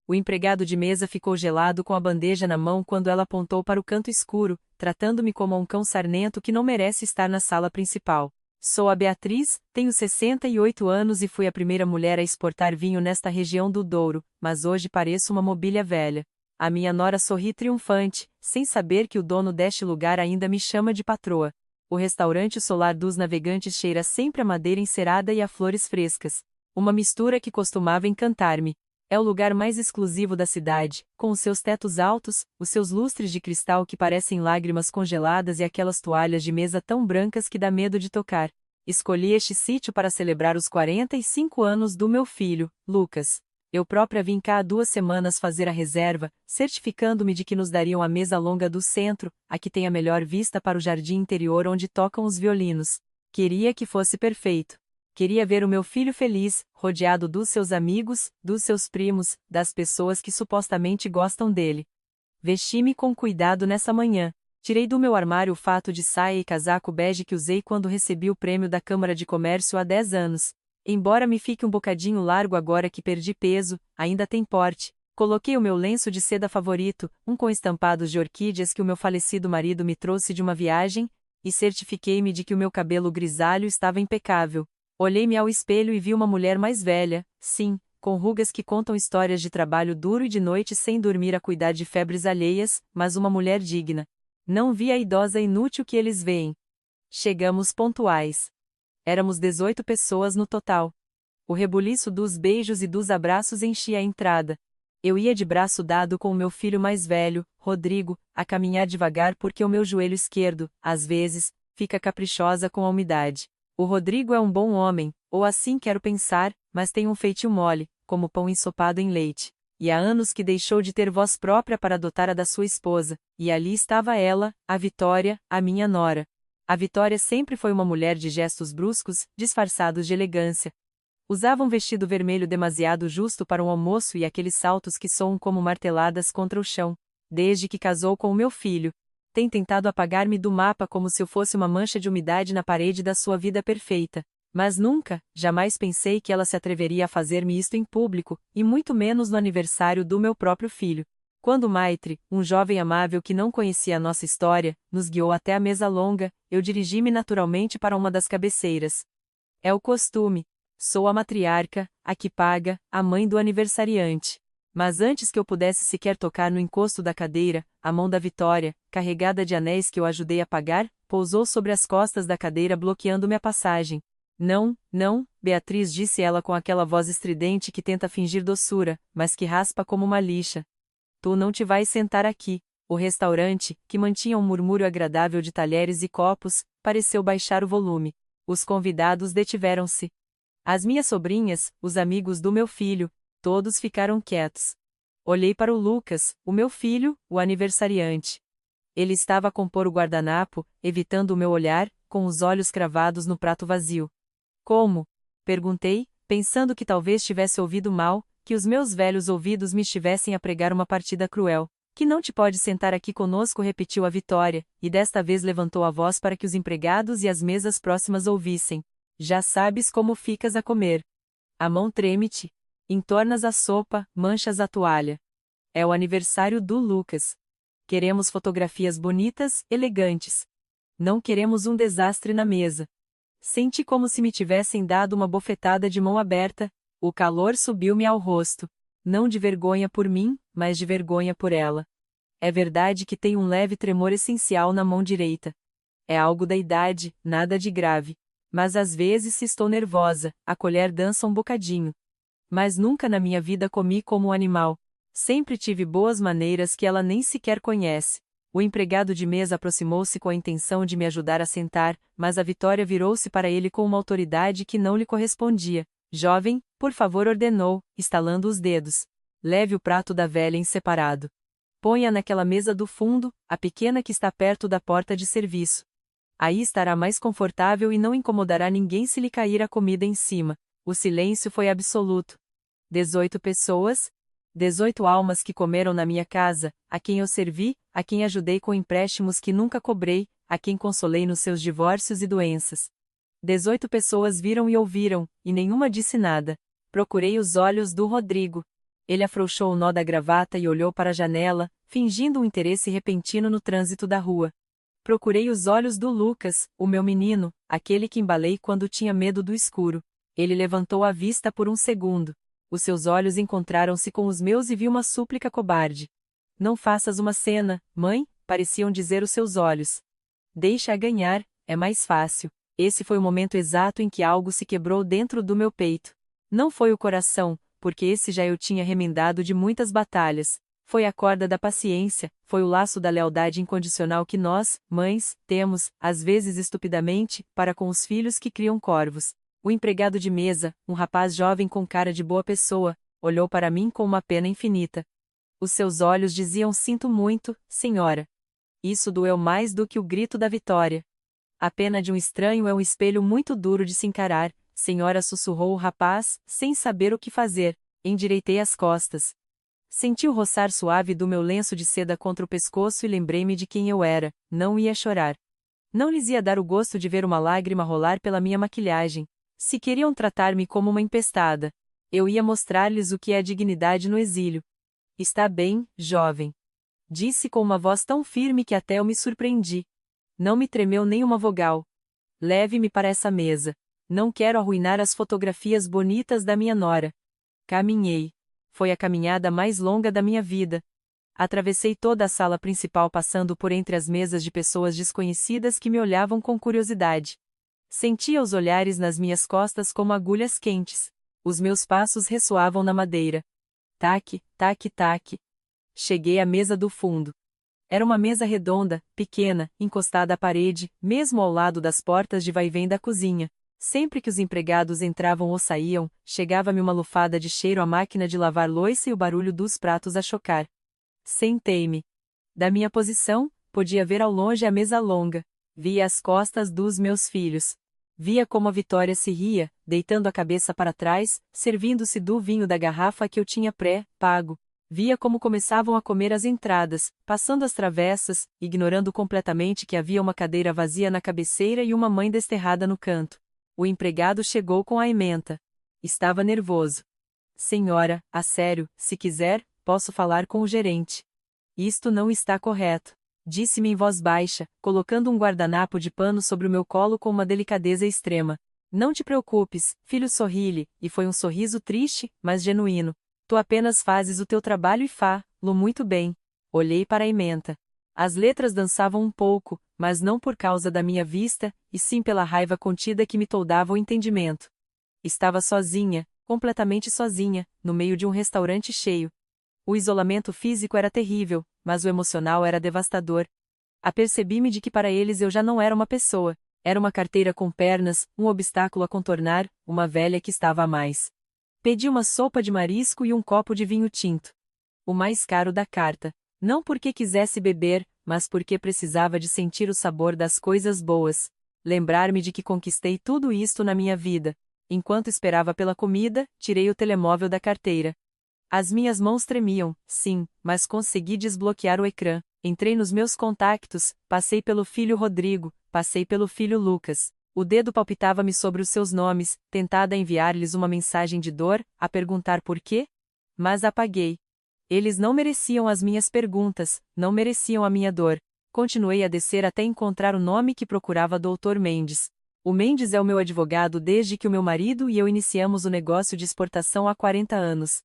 O empregado de mesa ficou gelado com a bandeja na mão quando ela apontou para o canto escuro, tratando-me como um cão sarnento que não merece estar na sala principal. Sou a Beatriz, tenho 68 anos e fui a primeira mulher a exportar vinho nesta região do Douro, mas hoje pareço uma mobília velha. A minha nora sorri triunfante, sem saber que o dono deste lugar ainda me chama de patroa. O restaurante Solar dos Navegantes cheira sempre a madeira encerada e a flores frescas. Uma mistura que costumava encantar-me. É o lugar mais exclusivo da cidade, com os seus tetos altos, os seus lustres de cristal que parecem lágrimas congeladas e aquelas toalhas de mesa tão brancas que dá medo de tocar. Escolhi este sítio para celebrar os 45 anos do meu filho, Lucas. Eu própria vim cá há 2 semanas fazer a reserva, certificando-me de que nos dariam a mesa longa do centro, a que tem a melhor vista para o jardim interior onde tocam os violinos. Queria que fosse perfeito. Queria ver o meu filho feliz, rodeado dos seus amigos, dos seus primos, das pessoas que supostamente gostam dele. Vesti-me com cuidado nessa manhã. Tirei do meu armário o fato de saia e casaco bege que usei quando recebi o prêmio da Câmara de Comércio há 10 anos. Embora me fique um bocadinho largo agora que perdi peso, ainda tem porte. Coloquei o meu lenço de seda favorito, um com estampados de orquídeas que o meu falecido marido me trouxe de uma viagem, e certifiquei-me de que o meu cabelo grisalho estava impecável. Olhei-me ao espelho e vi uma mulher mais velha, sim, com rugas que contam histórias de trabalho duro e de noite sem dormir a cuidar de febres alheias, mas uma mulher digna. Não vi a idosa inútil que eles veem. Chegamos pontuais. Éramos 18 pessoas no total. O rebuliço dos beijos e dos abraços enchia a entrada. Eu ia de braço dado com o meu filho mais velho, Rodrigo, a caminhar devagar porque o meu joelho esquerdo, às vezes, fica caprichosa com a umidade. O Rodrigo é um bom homem, ou assim quero pensar, mas tem um feitio mole, como pão ensopado em leite. E há anos que deixou de ter voz própria para adotar a da sua esposa, e ali estava ela, a Vitória, a minha nora. A Vitória sempre foi uma mulher de gestos bruscos, disfarçados de elegância. Usava um vestido vermelho demasiado justo para um almoço e aqueles saltos que soam como marteladas contra o chão. Desde que casou com o meu filho, tem tentado apagar-me do mapa como se eu fosse uma mancha de umidade na parede da sua vida perfeita. Mas nunca, jamais pensei que ela se atreveria a fazer-me isto em público, e muito menos no aniversário do meu próprio filho. Quando Maitre, um jovem amável que não conhecia a nossa história, nos guiou até a mesa longa, eu dirigi-me naturalmente para uma das cabeceiras. É o costume. Sou a matriarca, a que paga, a mãe do aniversariante. Mas antes que eu pudesse sequer tocar no encosto da cadeira, a mão da Vitória, carregada de anéis que eu ajudei a pagar, pousou sobre as costas da cadeira bloqueando-me a passagem. Não, não, Beatriz, disse ela com aquela voz estridente que tenta fingir doçura, mas que raspa como uma lixa. Tu não te vais sentar aqui. O restaurante, que mantinha um murmúrio agradável de talheres e copos, pareceu baixar o volume. Os convidados detiveram-se. As minhas sobrinhas, os amigos do meu filho, todos ficaram quietos. Olhei para o Lucas, o meu filho, o aniversariante. Ele estava a compor o guardanapo, evitando o meu olhar, com os olhos cravados no prato vazio. Como? Perguntei, pensando que talvez tivesse ouvido mal, que os meus velhos ouvidos me estivessem a pregar uma partida cruel. Que não te pode sentar aqui conosco, repetiu a Vitória, e desta vez levantou a voz para que os empregados e as mesas próximas ouvissem. Já sabes como ficas a comer. A mão treme-te. Entornas a sopa, manchas a toalha. É o aniversário do Lucas. Queremos fotografias bonitas, elegantes. Não queremos um desastre na mesa. Senti como se me tivessem dado uma bofetada de mão aberta, o calor subiu-me ao rosto. Não de vergonha por mim, mas de vergonha por ela. É verdade que tenho um leve tremor essencial na mão direita. É algo da idade, nada de grave. Mas às vezes se estou nervosa, a colher dança um bocadinho. Mas nunca na minha vida comi como um animal. Sempre tive boas maneiras que ela nem sequer conhece. O empregado de mesa aproximou-se com a intenção de me ajudar a sentar, mas a Vitória virou-se para ele com uma autoridade que não lhe correspondia. Jovem, por favor, ordenou, estalando os dedos. Leve o prato da velha em separado. Ponha naquela mesa do fundo, a pequena que está perto da porta de serviço. Aí estará mais confortável e não incomodará ninguém se lhe cair a comida em cima. O silêncio foi absoluto. 18 pessoas? 18 almas que comeram na minha casa, a quem eu servi, a quem ajudei com empréstimos que nunca cobrei, a quem consolei nos seus divórcios e doenças. 18 pessoas viram e ouviram, e nenhuma disse nada. Procurei os olhos do Rodrigo. Ele afrouxou o nó da gravata e olhou para a janela, fingindo um interesse repentino no trânsito da rua. Procurei os olhos do Lucas, o meu menino, aquele que embalei quando tinha medo do escuro. Ele levantou a vista por um segundo. Os seus olhos encontraram-se com os meus e vi uma súplica cobarde. Não faças uma cena, mãe, pareciam dizer os seus olhos. Deixa-a ganhar, é mais fácil. Esse foi o momento exato em que algo se quebrou dentro do meu peito. Não foi o coração, porque esse já eu tinha remendado de muitas batalhas. Foi a corda da paciência, foi o laço da lealdade incondicional que nós, mães, temos, às vezes estupidamente, para com os filhos que criam corvos. O empregado de mesa, um rapaz jovem com cara de boa pessoa, olhou para mim com uma pena infinita. Os seus olhos diziam: sinto muito, senhora. Isso doeu mais do que o grito da vitória. A pena de um estranho é um espelho muito duro de se encarar, senhora, sussurrou o rapaz, sem saber o que fazer. Endireitei as costas. Senti o roçar suave do meu lenço de seda contra o pescoço e lembrei-me de quem eu era. Não ia chorar. Não lhes ia dar o gosto de ver uma lágrima rolar pela minha maquilhagem. Se queriam tratar-me como uma empestada, eu ia mostrar-lhes o que é a dignidade no exílio. Está bem, jovem. Disse com uma voz tão firme que até eu me surpreendi. Não me tremeu nem uma vogal. Leve-me para essa mesa. Não quero arruinar as fotografias bonitas da minha nora. Caminhei. Foi a caminhada mais longa da minha vida. Atravessei toda a sala principal passando por entre as mesas de pessoas desconhecidas que me olhavam com curiosidade. Sentia os olhares nas minhas costas como agulhas quentes. Os meus passos ressoavam na madeira. Taque, taque, taque. Cheguei à mesa do fundo. Era uma mesa redonda, pequena, encostada à parede, mesmo ao lado das portas de vai-vem da cozinha. Sempre que os empregados entravam ou saíam, chegava-me uma lufada de cheiro à máquina de lavar louça e o barulho dos pratos a chocar. Sentei-me. Da minha posição, podia ver ao longe a mesa longa. Via as costas dos meus filhos. Via como a Vitória se ria, deitando a cabeça para trás, servindo-se do vinho da garrafa que eu tinha pago. Via como começavam a comer as entradas, passando as travessas, ignorando completamente que havia uma cadeira vazia na cabeceira e uma mãe desterrada no canto. O empregado chegou com a ementa. Estava nervoso. Senhora, a sério, se quiser, posso falar com o gerente. Isto não está correto. Disse-me em voz baixa, colocando um guardanapo de pano sobre o meu colo com uma delicadeza extrema. Não te preocupes, filho, sorri-lhe, e foi um sorriso triste, mas genuíno. Tu apenas fazes o teu trabalho e fá-lo muito bem. Olhei para a ementa. As letras dançavam um pouco, mas não por causa da minha vista, e sim pela raiva contida que me toldava o entendimento. Estava sozinha, completamente sozinha, no meio de um restaurante cheio. O isolamento físico era terrível, mas o emocional era devastador. Apercebi-me de que para eles eu já não era uma pessoa, era uma carteira com pernas, um obstáculo a contornar, uma velha que estava a mais. Pedi uma sopa de marisco e um copo de vinho tinto. O mais caro da carta. Não porque quisesse beber, mas porque precisava de sentir o sabor das coisas boas. Lembrar-me de que conquistei tudo isto na minha vida. Enquanto esperava pela comida, tirei o telemóvel da carteira. As minhas mãos tremiam, sim, mas consegui desbloquear o ecrã. Entrei nos meus contactos, passei pelo filho Rodrigo, passei pelo filho Lucas. O dedo palpitava-me sobre os seus nomes, tentada a enviar-lhes uma mensagem de dor, a perguntar por quê? Mas apaguei. Eles não mereciam as minhas perguntas, não mereciam a minha dor. Continuei a descer até encontrar o nome que procurava, Dr. Mendes. O Mendes é o meu advogado desde que o meu marido e eu iniciamos o negócio de exportação há 40 anos.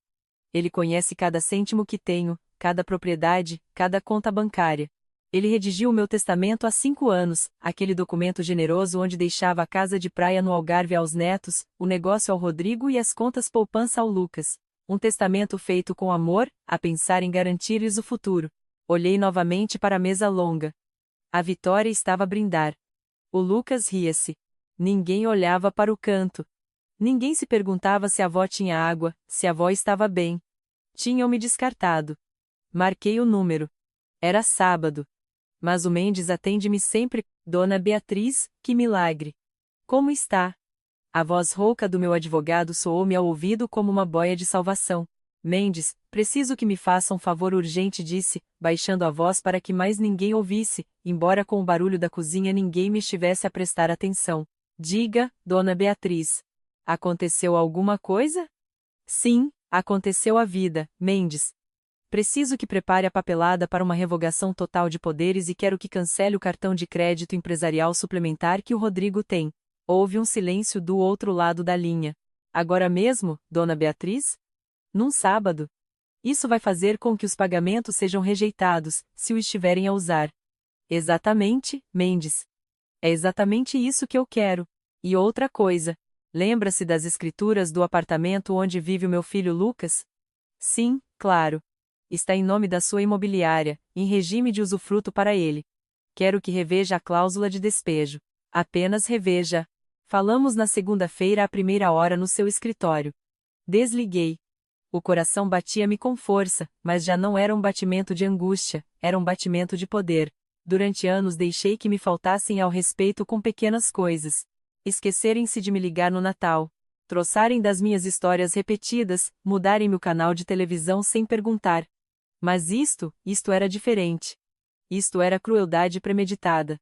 Ele conhece cada cêntimo que tenho, cada propriedade, cada conta bancária. Ele redigiu o meu testamento há 5 anos, aquele documento generoso onde deixava a casa de praia no Algarve aos netos, o negócio ao Rodrigo e as contas poupança ao Lucas. Um testamento feito com amor, a pensar em garantir-lhes o futuro. Olhei novamente para a mesa longa. A Vitória estava a brindar. O Lucas ria-se. Ninguém olhava para o canto. Ninguém se perguntava se a avó tinha água, se a avó estava bem. Tinham-me descartado. Marquei o número. Era sábado. Mas o Mendes atende-me sempre. Dona Beatriz, que milagre. Como está? A voz rouca do meu advogado soou-me ao ouvido como uma boia de salvação. Mendes, preciso que me faça um favor urgente, disse, baixando a voz para que mais ninguém ouvisse, embora com o barulho da cozinha ninguém me estivesse a prestar atenção. Diga, Dona Beatriz. Aconteceu alguma coisa? Sim, Aconteceu a vida, Mendes. Preciso que prepare a papelada para uma revogação total de poderes e quero que cancele o cartão de crédito empresarial suplementar que o Rodrigo tem. Houve um silêncio do outro lado da linha. Agora mesmo, dona Beatriz? Num sábado. Isso vai fazer com que os pagamentos sejam rejeitados, se o estiverem a usar. Exatamente, Mendes. É exatamente isso que eu quero. E outra coisa. Lembra-se das escrituras do apartamento onde vive o meu filho Lucas? Sim, claro. Está em nome da sua imobiliária, em regime de usufruto para ele. Quero que reveja a cláusula de despejo. Apenas reveja. Falamos na segunda-feira à primeira hora no seu escritório. Desliguei. O coração batia-me com força, mas já não era um batimento de angústia, era um batimento de poder. Durante anos deixei que me faltassem ao respeito com pequenas coisas. Esquecerem-se de me ligar no Natal. Troçarem das minhas histórias repetidas, mudarem-me o canal de televisão sem perguntar. Mas isto era diferente. Isto era crueldade premeditada.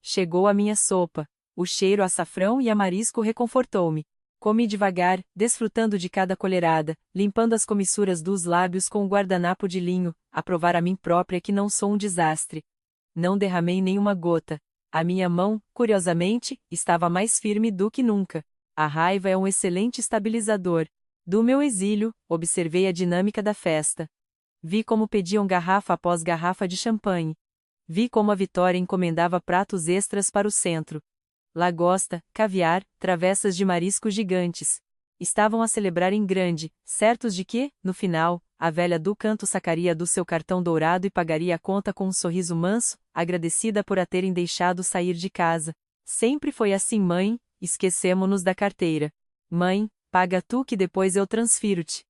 Chegou a minha sopa. O cheiro a açafrão e a marisco reconfortou-me. Comi devagar, desfrutando de cada colherada, limpando as comissuras dos lábios com o guardanapo de linho, a provar a mim própria que não sou um desastre. Não derramei nenhuma gota. A minha mão, curiosamente, estava mais firme do que nunca. A raiva é um excelente estabilizador. Do meu exílio, observei a dinâmica da festa. Vi como pediam garrafa após garrafa de champanhe. Vi como a Vitória encomendava pratos extras para o centro. Lagosta, caviar, travessas de marisco gigantes. Estavam a celebrar em grande, certos de que, no final, a velha do canto sacaria do seu cartão dourado e pagaria a conta com um sorriso manso, agradecida por a terem deixado sair de casa. Sempre foi assim, mãe, esquecemo-nos da carteira. Mãe, paga tu que depois eu transfiro-te.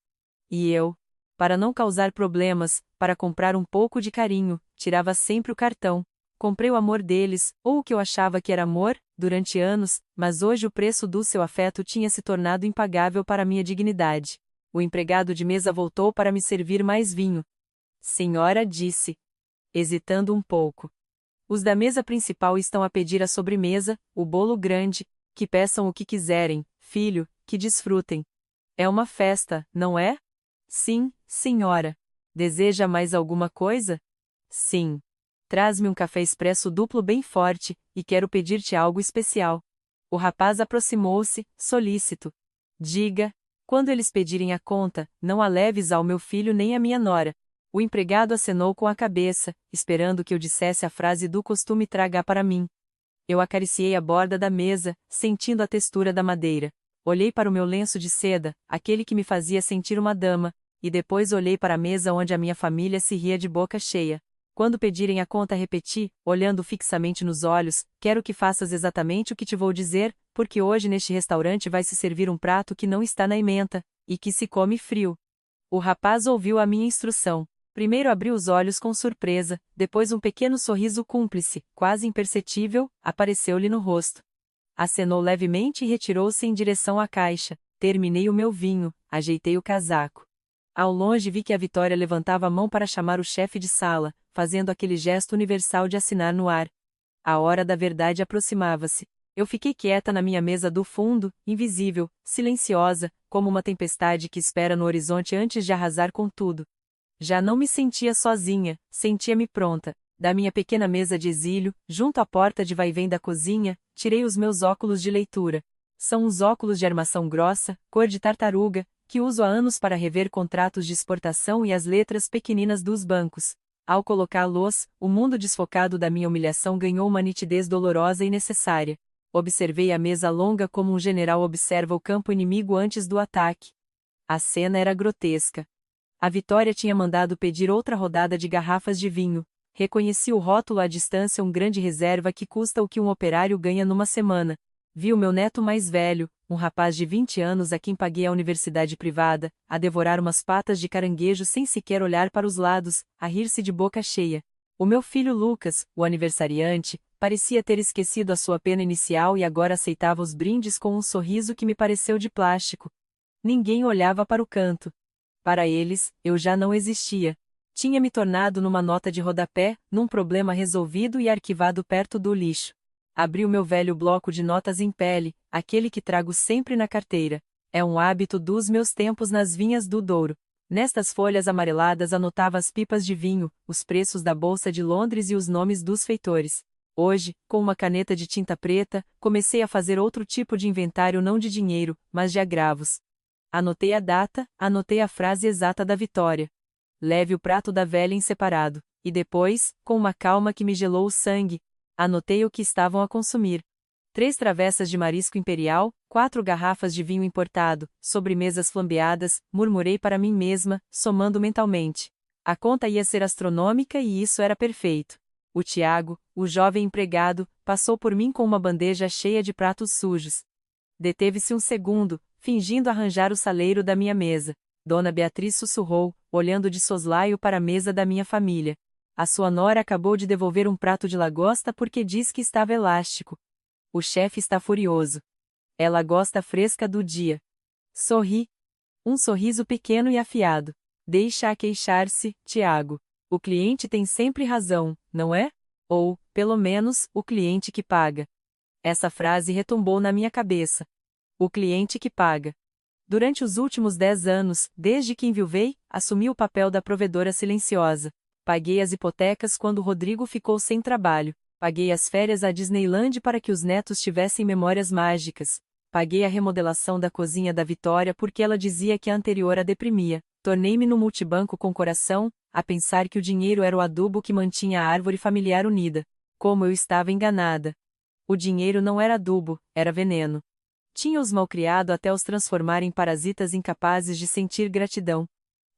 E eu, para não causar problemas, para comprar um pouco de carinho, tirava sempre o cartão. Comprei o amor deles, ou o que eu achava que era amor, durante anos, mas hoje o preço do seu afeto tinha se tornado impagável para minha dignidade. O empregado de mesa voltou para me servir mais vinho. Senhora, disse, hesitando um pouco. Os da mesa principal estão a pedir a sobremesa, o bolo grande, que peçam o que quiserem, filho, que desfrutem. É uma festa, não é? Sim, senhora. Deseja mais alguma coisa? Sim. Traz-me um café expresso duplo bem forte, e quero pedir-te algo especial. O rapaz aproximou-se, solícito. Diga, quando eles pedirem a conta, não a leves ao meu filho nem à minha nora. O empregado acenou com a cabeça, esperando que eu dissesse a frase do costume traga para mim. Eu acariciei a borda da mesa, sentindo a textura da madeira. Olhei para o meu lenço de seda, aquele que me fazia sentir uma dama, e depois olhei para a mesa onde a minha família se ria de boca cheia. Quando pedirem a conta, repeti, olhando fixamente nos olhos, quero que faças exatamente o que te vou dizer, porque hoje neste restaurante vai se servir um prato que não está na ementa, e que se come frio. O rapaz ouviu a minha instrução. Primeiro abriu os olhos com surpresa, depois um pequeno sorriso cúmplice, quase imperceptível, apareceu-lhe no rosto. Acenou levemente e retirou-se em direção à caixa. Terminei o meu vinho, ajeitei o casaco. Ao longe vi que a Vitória levantava a mão para chamar o chefe de sala, fazendo aquele gesto universal de assinar no ar. A hora da verdade aproximava-se. Eu fiquei quieta na minha mesa do fundo, invisível, silenciosa, como uma tempestade que espera no horizonte antes de arrasar com tudo. Já não me sentia sozinha, sentia-me pronta. Da minha pequena mesa de exílio, junto à porta de vai-vem da cozinha, tirei os meus óculos de leitura. São uns óculos de armação grossa, cor de tartaruga, que uso há anos para rever contratos de exportação e as letras pequeninas dos bancos. Ao colocá-los, o mundo desfocado da minha humilhação ganhou uma nitidez dolorosa e necessária. Observei a mesa longa como um general observa o campo inimigo antes do ataque. A cena era grotesca. A Vitória tinha mandado pedir outra rodada de garrafas de vinho. Reconheci o rótulo à distância, um grande reserva que custa o que um operário ganha numa semana. Vi o meu neto mais velho, um rapaz de 20 anos a quem paguei a universidade privada, a devorar umas patas de caranguejo sem sequer olhar para os lados, a rir-se de boca cheia. O meu filho Lucas, o aniversariante, parecia ter esquecido a sua pena inicial e agora aceitava os brindes com um sorriso que me pareceu de plástico. Ninguém olhava para o canto. Para eles, eu já não existia. Tinha me tornado numa nota de rodapé, num problema resolvido e arquivado perto do lixo. Abri o meu velho bloco de notas em pele, aquele que trago sempre na carteira. É um hábito dos meus tempos nas vinhas do Douro. Nestas folhas amareladas anotava as pipas de vinho, os preços da Bolsa de Londres e os nomes dos feitores. Hoje, com uma caneta de tinta preta, comecei a fazer outro tipo de inventário, não de dinheiro, mas de agravos. Anotei a data, anotei a frase exata da vitória. Leve o prato da velha em separado. E depois, com uma calma que me gelou o sangue, anotei o que estavam a consumir. 3 travessas de marisco imperial, 4 garrafas de vinho importado, sobremesas flambeadas, murmurei para mim mesma, somando mentalmente. A conta ia ser astronômica e isso era perfeito. O Tiago, o jovem empregado, passou por mim com uma bandeja cheia de pratos sujos. Deteve-se um segundo, fingindo arranjar o saleiro da minha mesa. Dona Beatriz sussurrou, olhando de soslaio para a mesa da minha família. A sua nora acabou de devolver um prato de lagosta porque diz que estava elástico. O chefe está furioso. É lagosta fresca do dia. Sorri. Um sorriso pequeno e afiado. Deixa-a queixar-se, Tiago. O cliente tem sempre razão, não é? Ou, pelo menos, o cliente que paga. Essa frase retumbou na minha cabeça. O cliente que paga. Durante os últimos 10 anos, desde que enviuvei, assumi o papel da provedora silenciosa. Paguei as hipotecas quando Rodrigo ficou sem trabalho. Paguei as férias à Disneyland para que os netos tivessem memórias mágicas. Paguei a remodelação da cozinha da Vitória porque ela dizia que a anterior a deprimia. Tornei-me no multibanco com coração, a pensar que o dinheiro era o adubo que mantinha a árvore familiar unida. Como eu estava enganada. O dinheiro não era adubo, era veneno. Tinha-os malcriado até os transformar em parasitas incapazes de sentir gratidão.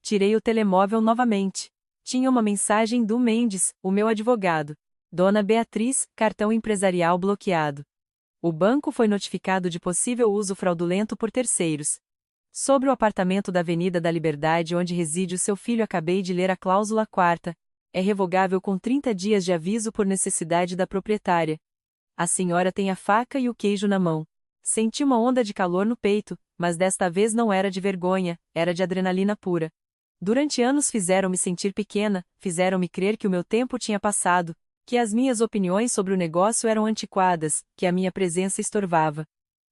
Tirei o telemóvel novamente. Tinha uma mensagem do Mendes, o meu advogado. Dona Beatriz, cartão empresarial bloqueado. O banco foi notificado de possível uso fraudulento por terceiros. Sobre o apartamento da Avenida da Liberdade onde reside o seu filho, acabei de ler a cláusula 4ª. É revogável com 30 dias de aviso por necessidade da proprietária. A senhora tem a faca e o queijo na mão. Senti uma onda de calor no peito, mas desta vez não era de vergonha, era de adrenalina pura. Durante anos fizeram-me sentir pequena, fizeram-me crer que o meu tempo tinha passado, que as minhas opiniões sobre o negócio eram antiquadas, que a minha presença estorvava.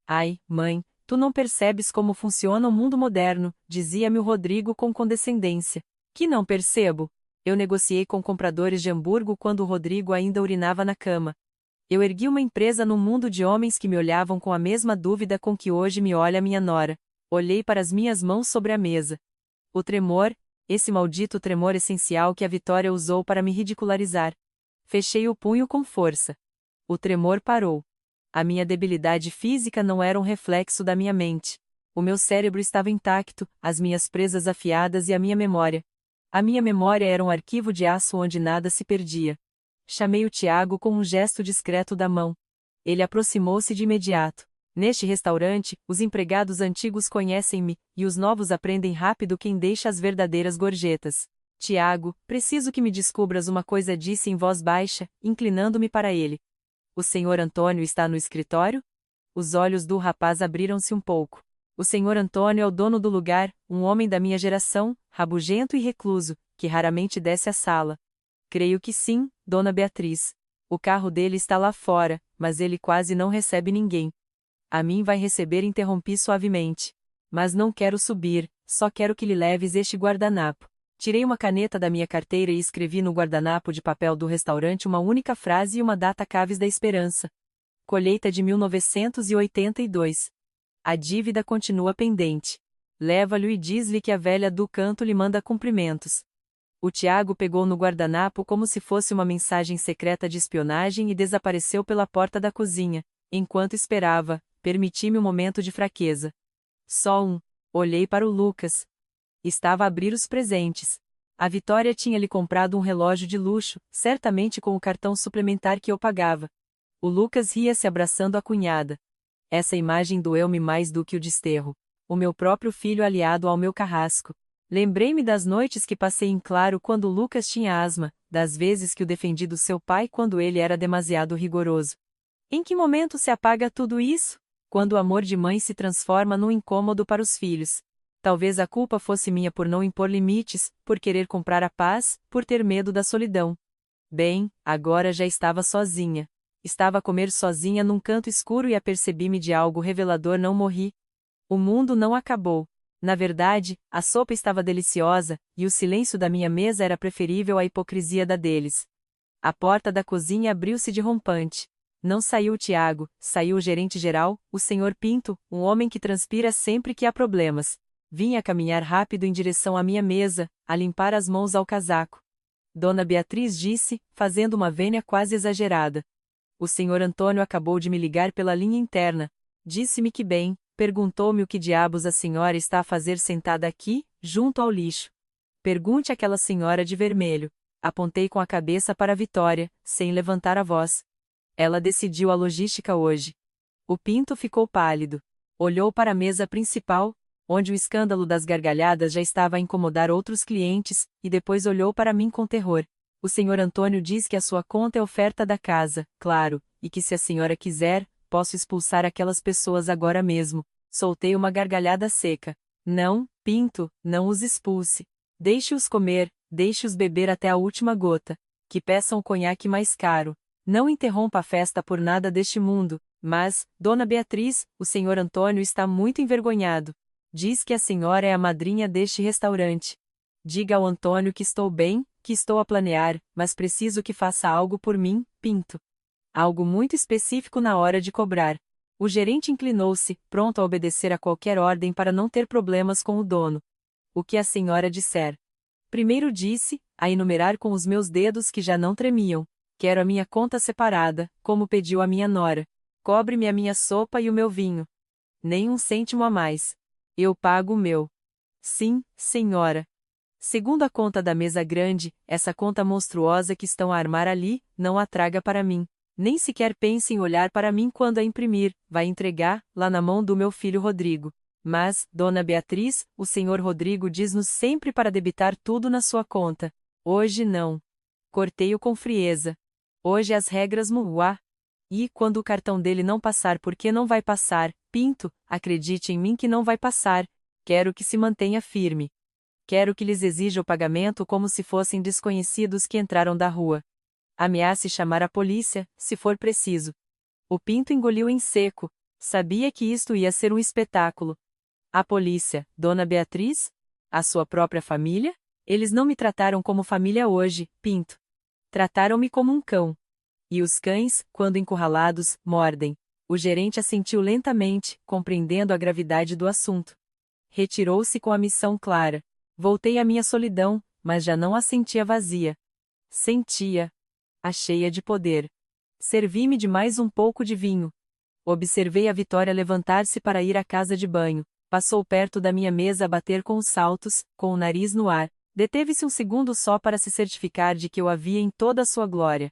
Ai, mãe, tu não percebes como funciona o mundo moderno, dizia-me o Rodrigo com condescendência. Que não percebo? Eu negociei com compradores de Hamburgo quando o Rodrigo ainda urinava na cama. Eu ergui uma empresa num mundo de homens que me olhavam com a mesma dúvida com que hoje me olha minha nora. Olhei para as minhas mãos sobre a mesa. O tremor, esse maldito tremor essencial que a Vitória usou para me ridicularizar. Fechei o punho com força. O tremor parou. A minha debilidade física não era um reflexo da minha mente. O meu cérebro estava intacto, as minhas presas afiadas e a minha memória. A minha memória era um arquivo de aço onde nada se perdia. Chamei o Tiago com um gesto discreto da mão. Ele aproximou-se de imediato. Neste restaurante, os empregados antigos conhecem-me, e os novos aprendem rápido quem deixa as verdadeiras gorjetas. Tiago, preciso que me descubras uma coisa, disse em voz baixa, inclinando-me para ele. O senhor Antônio está no escritório? Os olhos do rapaz abriram-se um pouco. O senhor Antônio é o dono do lugar, um homem da minha geração, rabugento e recluso, que raramente desce à sala. Creio que sim, dona Beatriz. O carro dele está lá fora, mas ele quase não recebe ninguém. A mim vai receber, interrompi suavemente. Mas não quero subir, só quero que lhe leves este guardanapo. Tirei uma caneta da minha carteira e escrevi no guardanapo de papel do restaurante uma única frase e uma data: Caves da Esperança. Colheita de 1982. A dívida continua pendente. Leva-lhe e diz-lhe que a velha do canto lhe manda cumprimentos. O Tiago pegou no guardanapo como se fosse uma mensagem secreta de espionagem e desapareceu pela porta da cozinha. Enquanto esperava, permiti-me um momento de fraqueza. Só um. Olhei para o Lucas. Estava a abrir os presentes. A Vitória tinha-lhe comprado um relógio de luxo, certamente com o cartão suplementar que eu pagava. O Lucas ria-se abraçando a cunhada. Essa imagem doeu-me mais do que o desterro. O meu próprio filho aliado ao meu carrasco. Lembrei-me das noites que passei em claro quando Lucas tinha asma, das vezes que o defendi do seu pai quando ele era demasiado rigoroso. Em que momento se apaga tudo isso? Quando o amor de mãe se transforma num incômodo para os filhos. Talvez a culpa fosse minha por não impor limites, por querer comprar a paz, por ter medo da solidão. Bem, agora já estava sozinha. Estava a comer sozinha num canto escuro e apercebi-me de algo revelador: não morri. O mundo não acabou. Na verdade, a sopa estava deliciosa, e o silêncio da minha mesa era preferível à hipocrisia da deles. A porta da cozinha abriu-se de rompante. Não saiu o Tiago, saiu o gerente-geral, o senhor Pinto, um homem que transpira sempre que há problemas. Vinha caminhar rápido em direção à minha mesa, a limpar as mãos ao casaco. Dona Beatriz disse, fazendo uma vênia quase exagerada. O senhor Antônio acabou de me ligar pela linha interna. Disse-me que bem, perguntou-me o que diabos a senhora está a fazer sentada aqui, junto ao lixo. Pergunte àquela senhora de vermelho. Apontei com a cabeça para a Vitória, sem levantar a voz. Ela decidiu a logística hoje. O Pinto ficou pálido. Olhou para a mesa principal, onde o escândalo das gargalhadas já estava a incomodar outros clientes, e depois olhou para mim com terror. O senhor Antônio diz que a sua conta é oferta da casa, claro, e que se a senhora quiser, posso expulsar aquelas pessoas agora mesmo. Soltei uma gargalhada seca. Não, Pinto, não os expulse. Deixe-os comer, deixe-os beber até a última gota. Que peçam o conhaque mais caro. Não interrompa a festa por nada deste mundo, mas, Dona Beatriz, o senhor Antônio está muito envergonhado. Diz que a senhora é a madrinha deste restaurante. Diga ao Antônio que estou bem, que estou a planear, mas preciso que faça algo por mim, Pinto. Algo muito específico na hora de cobrar. O gerente inclinou-se, pronto a obedecer a qualquer ordem para não ter problemas com o dono. O que a senhora disser. Primeiro disse, a enumerar com os meus dedos que já não tremiam. Quero a minha conta separada, como pediu a minha nora. Cobre-me a minha sopa e o meu vinho. Nem um cêntimo a mais. Eu pago o meu. Sim, senhora. Segundo a conta da mesa grande, essa conta monstruosa que estão a armar ali, não a traga para mim. Nem sequer pense em olhar para mim quando a imprimir, vai entregar, lá na mão do meu filho Rodrigo. Mas, Dona Beatriz, o senhor Rodrigo diz-nos sempre para debitar tudo na sua conta. Hoje não. Cortei-o com frieza. Hoje as regras muá. E, quando o cartão dele não passar porque não vai passar, Pinto, acredite em mim que não vai passar. Quero que se mantenha firme. Quero que lhes exija o pagamento como se fossem desconhecidos que entraram da rua. Ameace chamar a polícia, se for preciso. O Pinto engoliu em seco. Sabia que isto ia ser um espetáculo. A polícia, Dona Beatriz? A sua própria família? Eles não me trataram como família hoje, Pinto. Trataram-me como um cão. E os cães, quando encurralados, mordem. O gerente assentiu lentamente, compreendendo a gravidade do assunto. Retirou-se com a missão clara. Voltei à minha solidão, mas já não a sentia vazia. Sentia. A cheia de poder. Servi-me de mais um pouco de vinho. Observei a Vitória levantar-se para ir à casa de banho. Passou perto da minha mesa a bater com os saltos, com o nariz no ar. Deteve-se um segundo só para se certificar de que eu a via em toda a sua glória.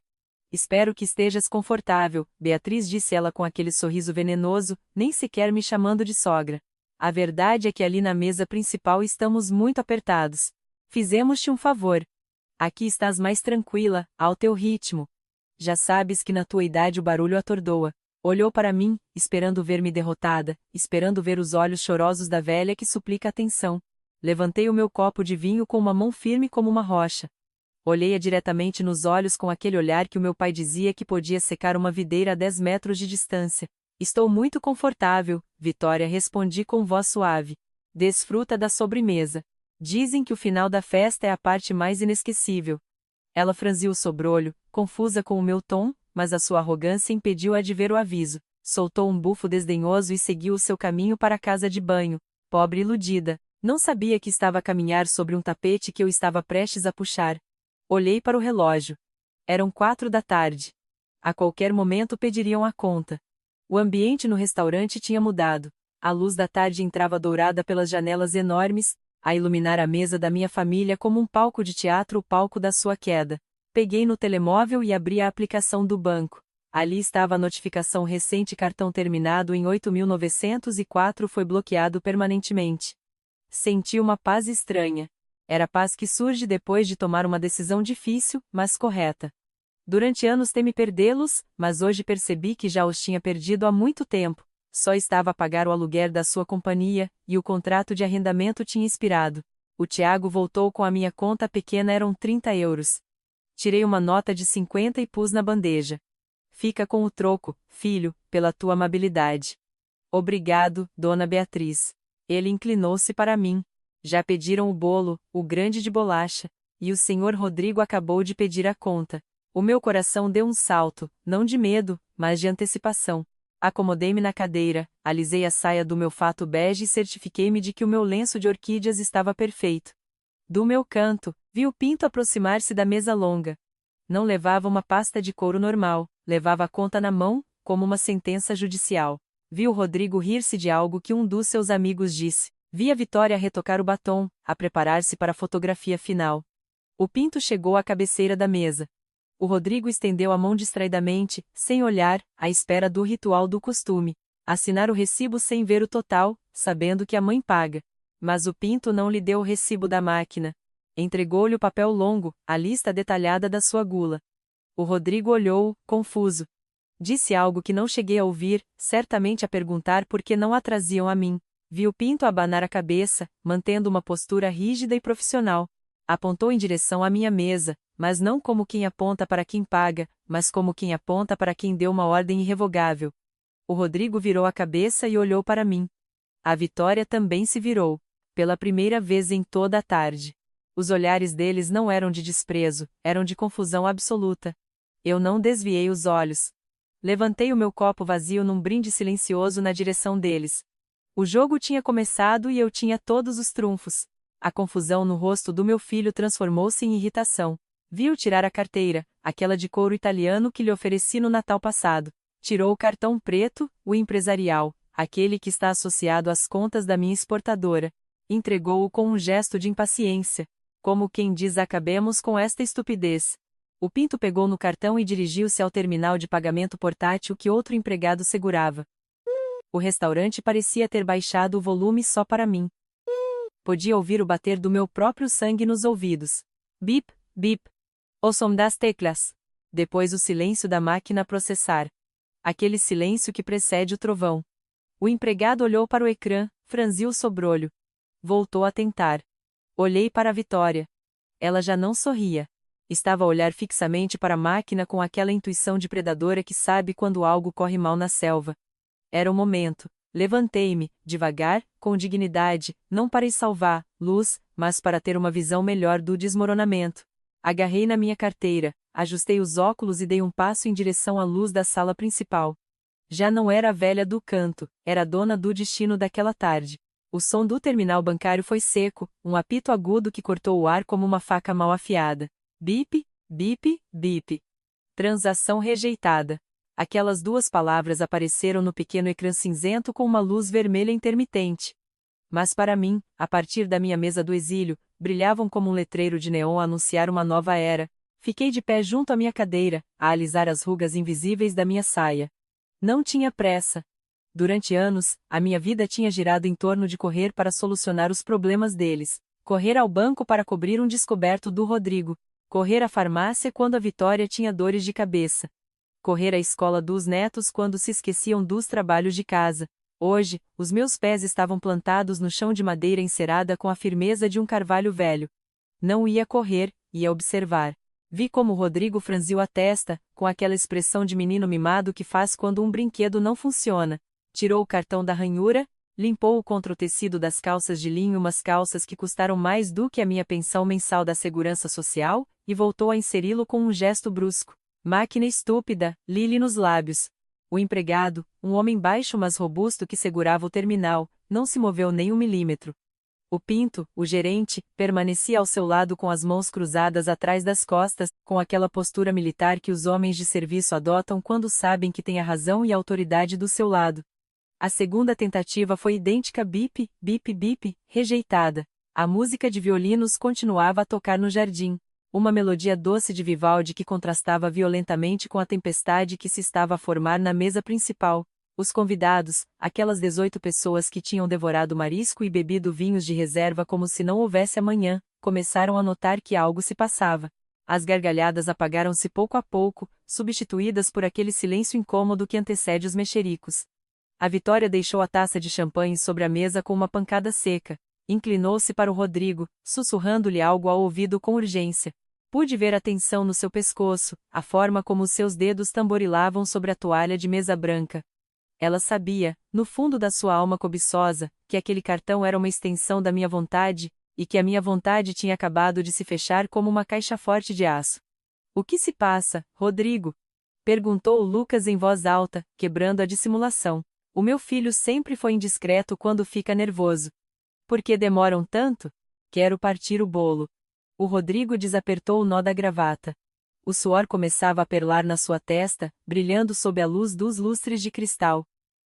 Espero que estejas confortável, Beatriz, disse ela com aquele sorriso venenoso, nem sequer me chamando de sogra. A verdade é que ali na mesa principal estamos muito apertados. Fizemos-te um favor. Aqui estás mais tranquila, ao teu ritmo. Já sabes que na tua idade o barulho atordoa. Olhou para mim, esperando ver-me derrotada, esperando ver os olhos chorosos da velha que suplica atenção. Levantei o meu copo de vinho com uma mão firme como uma rocha. Olhei-a diretamente nos olhos com aquele olhar que o meu pai dizia que podia secar uma videira a 10 metros de distância. Estou muito confortável, Vitória, respondi com voz suave. Desfruta da sobremesa. Dizem que o final da festa é a parte mais inesquecível. Ela franziu o sobrolho, confusa com o meu tom, mas a sua arrogância impediu-a de ver o aviso. Soltou um bufo desdenhoso e seguiu o seu caminho para a casa de banho. Pobre iludida. Não sabia que estava a caminhar sobre um tapete que eu estava prestes a puxar. Olhei para o relógio. Eram 4 da tarde. A qualquer momento pediriam a conta. O ambiente no restaurante tinha mudado. A luz da tarde entrava dourada pelas janelas enormes, a iluminar a mesa da minha família como um palco de teatro, o palco da sua queda. Peguei no telemóvel e abri a aplicação do banco. Ali estava a notificação recente: cartão terminado em 8.904 foi bloqueado permanentemente. Senti uma paz estranha. Era a paz que surge depois de tomar uma decisão difícil, mas correta. Durante anos temi perdê-los, mas hoje percebi que já os tinha perdido há muito tempo. Só estava a pagar o aluguer da sua companhia, e o contrato de arrendamento tinha expirado. O Tiago voltou com a minha conta pequena, eram 30 euros. Tirei uma nota de 50 e pus na bandeja. Fica com o troco, filho, pela tua amabilidade. Obrigado, Dona Beatriz. Ele inclinou-se para mim. Já pediram o bolo, o grande de bolacha, e o senhor Rodrigo acabou de pedir a conta. O meu coração deu um salto, não de medo, mas de antecipação. Acomodei-me na cadeira, alisei a saia do meu fato bege e certifiquei-me de que o meu lenço de orquídeas estava perfeito. Do meu canto, vi o Pinto aproximar-se da mesa longa. Não levava uma pasta de couro normal, levava a conta na mão, como uma sentença judicial. Vi o Rodrigo rir-se de algo que um dos seus amigos disse. Vi a Vitória retocar o batom, a preparar-se para a fotografia final. O Pinto chegou à cabeceira da mesa. O Rodrigo estendeu a mão distraidamente, sem olhar, à espera do ritual do costume. Assinar o recibo sem ver o total, sabendo que a mãe paga. Mas o Pinto não lhe deu o recibo da máquina. Entregou-lhe o papel longo, a lista detalhada da sua gula. O Rodrigo olhou, confuso. Disse algo que não cheguei a ouvir, certamente a perguntar por que não a traziam a mim. Vi o Pinto abanar a cabeça, mantendo uma postura rígida e profissional. Apontou em direção à minha mesa, mas não como quem aponta para quem paga, mas como quem aponta para quem deu uma ordem irrevogável. O Rodrigo virou a cabeça e olhou para mim. A Vitória também se virou, pela primeira vez em toda a tarde. Os olhares deles não eram de desprezo, eram de confusão absoluta. Eu não desviei os olhos. Levantei o meu copo vazio num brinde silencioso na direção deles. O jogo tinha começado e eu tinha todos os trunfos. A confusão no rosto do meu filho transformou-se em irritação. Viu tirar a carteira, aquela de couro italiano que lhe ofereci no Natal passado. Tirou o cartão preto, o empresarial, aquele que está associado às contas da minha exportadora. Entregou-o com um gesto de impaciência. Como quem diz: acabemos com esta estupidez. O Pinto pegou no cartão e dirigiu-se ao terminal de pagamento portátil que outro empregado segurava. O restaurante parecia ter baixado o volume só para mim. Podia ouvir o bater do meu próprio sangue nos ouvidos. Bip, bip. O som das teclas. Depois o silêncio da máquina a processar. Aquele silêncio que precede o trovão. O empregado olhou para o ecrã, franziu o sobrolho. Voltou a tentar. Olhei para a Vitória. Ela já não sorria. Estava a olhar fixamente para a máquina com aquela intuição de predadora que sabe quando algo corre mal na selva. Era o momento. Levantei-me, devagar, com dignidade, não para salvar luz, mas para ter uma visão melhor do desmoronamento. Agarrei na minha carteira, ajustei os óculos e dei um passo em direção à luz da sala principal. Já não era a velha do canto, era a dona do destino daquela tarde. O som do terminal bancário foi seco, um apito agudo que cortou o ar como uma faca mal afiada. Bip, bip, bip. Transação rejeitada. Aquelas duas palavras apareceram no pequeno ecrã cinzento com uma luz vermelha intermitente. Mas para mim, a partir da minha mesa do exílio, brilhavam como um letreiro de neon a anunciar uma nova era. Fiquei de pé junto à minha cadeira, a alisar as rugas invisíveis da minha saia. Não tinha pressa. Durante anos, a minha vida tinha girado em torno de correr para solucionar os problemas deles. Correr ao banco para cobrir um descoberto do Rodrigo. Correr à farmácia quando a Vitória tinha dores de cabeça. Correr à escola dos netos quando se esqueciam dos trabalhos de casa. Hoje, os meus pés estavam plantados no chão de madeira encerada com a firmeza de um carvalho velho. Não ia correr, ia observar. Vi como o Rodrigo franziu a testa, com aquela expressão de menino mimado que faz quando um brinquedo não funciona. Tirou o cartão da ranhura, limpou-o contra o tecido das calças de linho, umas calças que custaram mais do que a minha pensão mensal da Segurança Social, e voltou a inseri-lo com um gesto brusco. Máquina estúpida, li-lhe nos lábios. O empregado, um homem baixo mas robusto que segurava o terminal, não se moveu nem um milímetro. O Pinto, o gerente, permanecia ao seu lado com as mãos cruzadas atrás das costas, com aquela postura militar que os homens de serviço adotam quando sabem que têm a razão e a autoridade do seu lado. A segunda tentativa foi idêntica, bip, bip, bip, rejeitada. A música de violinos continuava a tocar no jardim. Uma melodia doce de Vivaldi que contrastava violentamente com a tempestade que se estava a formar na mesa principal. Os convidados, aquelas 18 pessoas que tinham devorado marisco e bebido vinhos de reserva como se não houvesse amanhã, começaram a notar que algo se passava. As gargalhadas apagaram-se pouco a pouco, substituídas por aquele silêncio incômodo que antecede os mexericos. A Vitória deixou a taça de champanhe sobre a mesa com uma pancada seca. Inclinou-se para o Rodrigo, sussurrando-lhe algo ao ouvido com urgência. Pude ver a tensão no seu pescoço, a forma como os seus dedos tamborilavam sobre a toalha de mesa branca. Ela sabia, no fundo da sua alma cobiçosa, que aquele cartão era uma extensão da minha vontade, e que a minha vontade tinha acabado de se fechar como uma caixa forte de aço. O que se passa, Rodrigo? Perguntou Lucas em voz alta, quebrando a dissimulação. O meu filho sempre foi indiscreto quando fica nervoso. Por que demoram tanto? Quero partir o bolo. O Rodrigo desapertou o nó da gravata. O suor começava a perlar na sua testa, brilhando sob a luz dos lustres de cristal.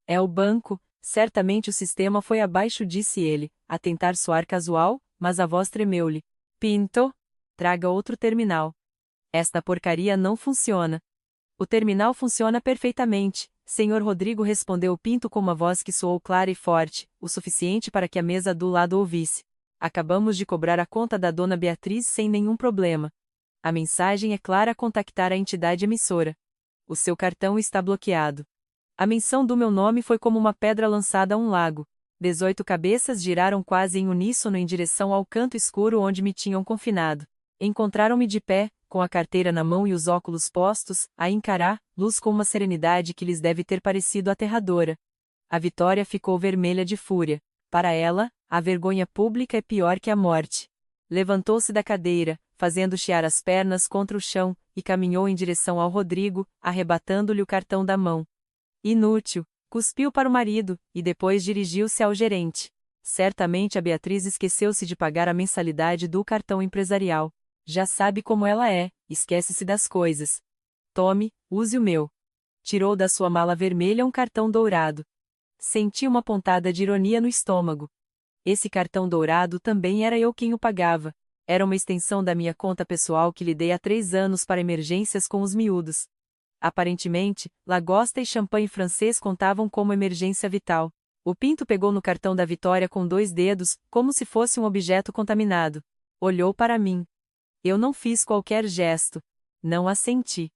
É o banco, certamente o sistema foi abaixo, disse ele, a tentar soar casual, mas a voz tremeu-lhe. Pinto? Traga outro terminal. Esta porcaria não funciona. O terminal funciona perfeitamente, senhor Rodrigo, respondeu Pinto com uma voz que soou clara e forte, o suficiente para que a mesa do lado ouvisse. Acabamos de cobrar a conta da dona Beatriz sem nenhum problema. A mensagem é clara: contactar a entidade emissora. O seu cartão está bloqueado. A menção do meu nome foi como uma pedra lançada a um lago. 18 cabeças giraram quase em uníssono em direção ao canto escuro onde me tinham confinado. Encontraram-me de pé, com a carteira na mão e os óculos postos, a encarar, luz com uma serenidade que lhes deve ter parecido aterradora. A Vitória ficou vermelha de fúria. Para ela, a vergonha pública é pior que a morte. Levantou-se da cadeira, fazendo chiar as pernas contra o chão, e caminhou em direção ao Rodrigo, arrebatando-lhe o cartão da mão. Inútil! Cuspiu para o marido, e depois dirigiu-se ao gerente. Certamente a Beatriz esqueceu-se de pagar a mensalidade do cartão empresarial. Já sabe como ela é, esquece-se das coisas. Tome, use o meu. Tirou da sua mala vermelha um cartão dourado. Senti uma pontada de ironia no estômago. Esse cartão dourado também era eu quem o pagava. Era uma extensão da minha conta pessoal que lhe dei há 3 anos para emergências com os miúdos. Aparentemente, lagosta e champanhe francês contavam como emergência vital. O Pinto pegou no cartão da Vitória com 2 dedos, como se fosse um objeto contaminado. Olhou para mim. Eu não fiz qualquer gesto. Não assenti.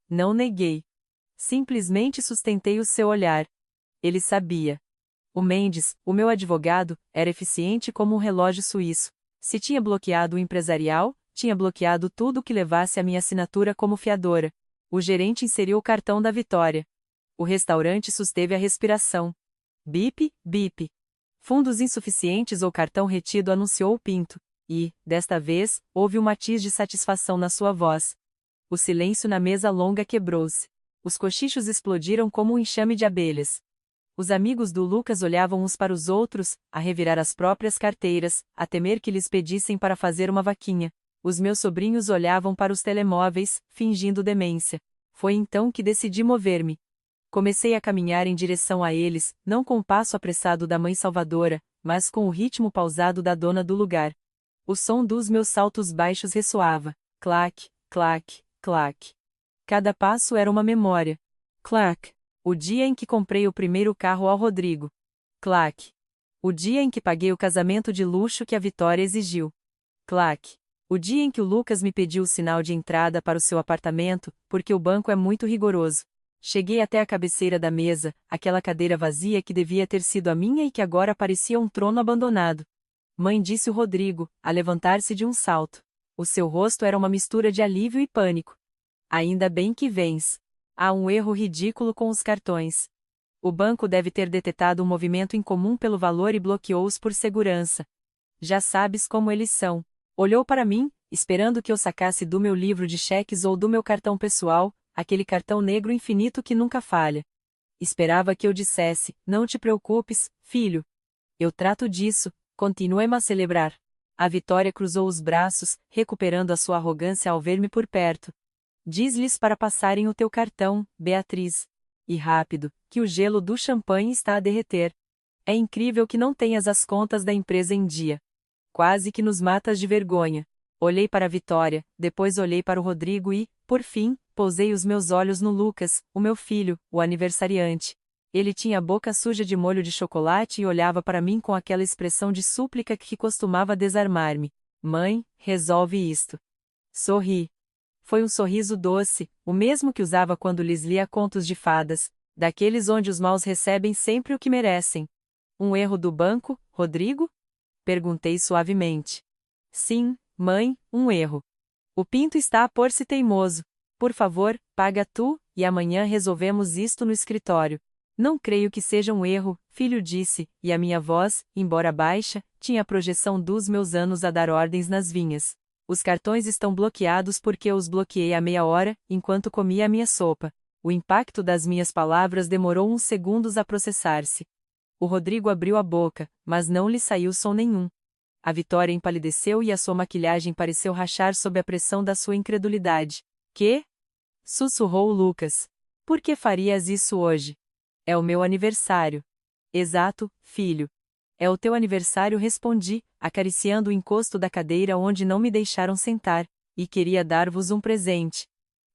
Não neguei. Simplesmente sustentei o seu olhar. Ele sabia. O Mendes, o meu advogado, era eficiente como um relógio suíço. Se tinha bloqueado o empresarial, tinha bloqueado tudo que levasse a minha assinatura como fiadora. O gerente inseriu o cartão da Vitória. O restaurante susteve a respiração. Bip, bip. Fundos insuficientes ou cartão retido, anunciou o Pinto. E, desta vez, houve um matiz de satisfação na sua voz. O silêncio na mesa longa quebrou-se. Os cochichos explodiram como um enxame de abelhas. Os amigos do Lucas olhavam uns para os outros, a revirar as próprias carteiras, a temer que lhes pedissem para fazer uma vaquinha. Os meus sobrinhos olhavam para os telemóveis, fingindo demência. Foi então que decidi mover-me. Comecei a caminhar em direção a eles, não com o passo apressado da mãe salvadora, mas com o ritmo pausado da dona do lugar. O som dos meus saltos baixos ressoava. Clac, clac, clac. Cada passo era uma memória. Clac. O dia em que comprei o primeiro carro ao Rodrigo. Clac. O dia em que paguei o casamento de luxo que a Vitória exigiu. Clac. O dia em que o Lucas me pediu o sinal de entrada para o seu apartamento, porque o banco é muito rigoroso. Cheguei até a cabeceira da mesa, aquela cadeira vazia que devia ter sido a minha e que agora parecia um trono abandonado. Mãe, disse o Rodrigo, a levantar-se de um salto. O seu rosto era uma mistura de alívio e pânico. Ainda bem que vens. Há um erro ridículo com os cartões. O banco deve ter detectado um movimento incomum pelo valor e bloqueou-os por segurança. Já sabes como eles são. Olhou para mim, esperando que eu sacasse do meu livro de cheques ou do meu cartão pessoal, aquele cartão negro infinito que nunca falha. Esperava que eu dissesse: não te preocupes, filho. Eu trato disso. Continuemos a celebrar. A Vitória cruzou os braços, recuperando a sua arrogância ao ver-me por perto. Diz-lhes para passarem o teu cartão, Beatriz. E rápido, que o gelo do champanhe está a derreter. É incrível que não tenhas as contas da empresa em dia. Quase que nos matas de vergonha. Olhei para a Vitória, depois olhei para o Rodrigo e, por fim, pousei os meus olhos no Lucas, o meu filho, o aniversariante. Ele tinha a boca suja de molho de chocolate e olhava para mim com aquela expressão de súplica que costumava desarmar-me. Mãe, resolve isto. Sorri. Foi um sorriso doce, o mesmo que usava quando lhes lia contos de fadas, daqueles onde os maus recebem sempre o que merecem. Um erro do banco, Rodrigo? Perguntei suavemente. Sim, mãe, um erro. O Pinto está a pôr-se teimoso. Por favor, paga tu, e amanhã resolvemos isto no escritório. Não creio que seja um erro, filho disse, e a minha voz, embora baixa, tinha a projeção dos meus anos a dar ordens nas vinhas. Os cartões estão bloqueados porque eu os bloqueei há meia hora, enquanto comia a minha sopa. O impacto das minhas palavras demorou uns segundos a processar-se. O Rodrigo abriu a boca, mas não lhe saiu som nenhum. A Vitória empalideceu e a sua maquilhagem pareceu rachar sob a pressão da sua incredulidade. Que? Sussurrou Lucas. Por que farias isso hoje? É o meu aniversário. Exato, filho. É o teu aniversário, respondi, acariciando o encosto da cadeira onde não me deixaram sentar, e queria dar-vos um presente.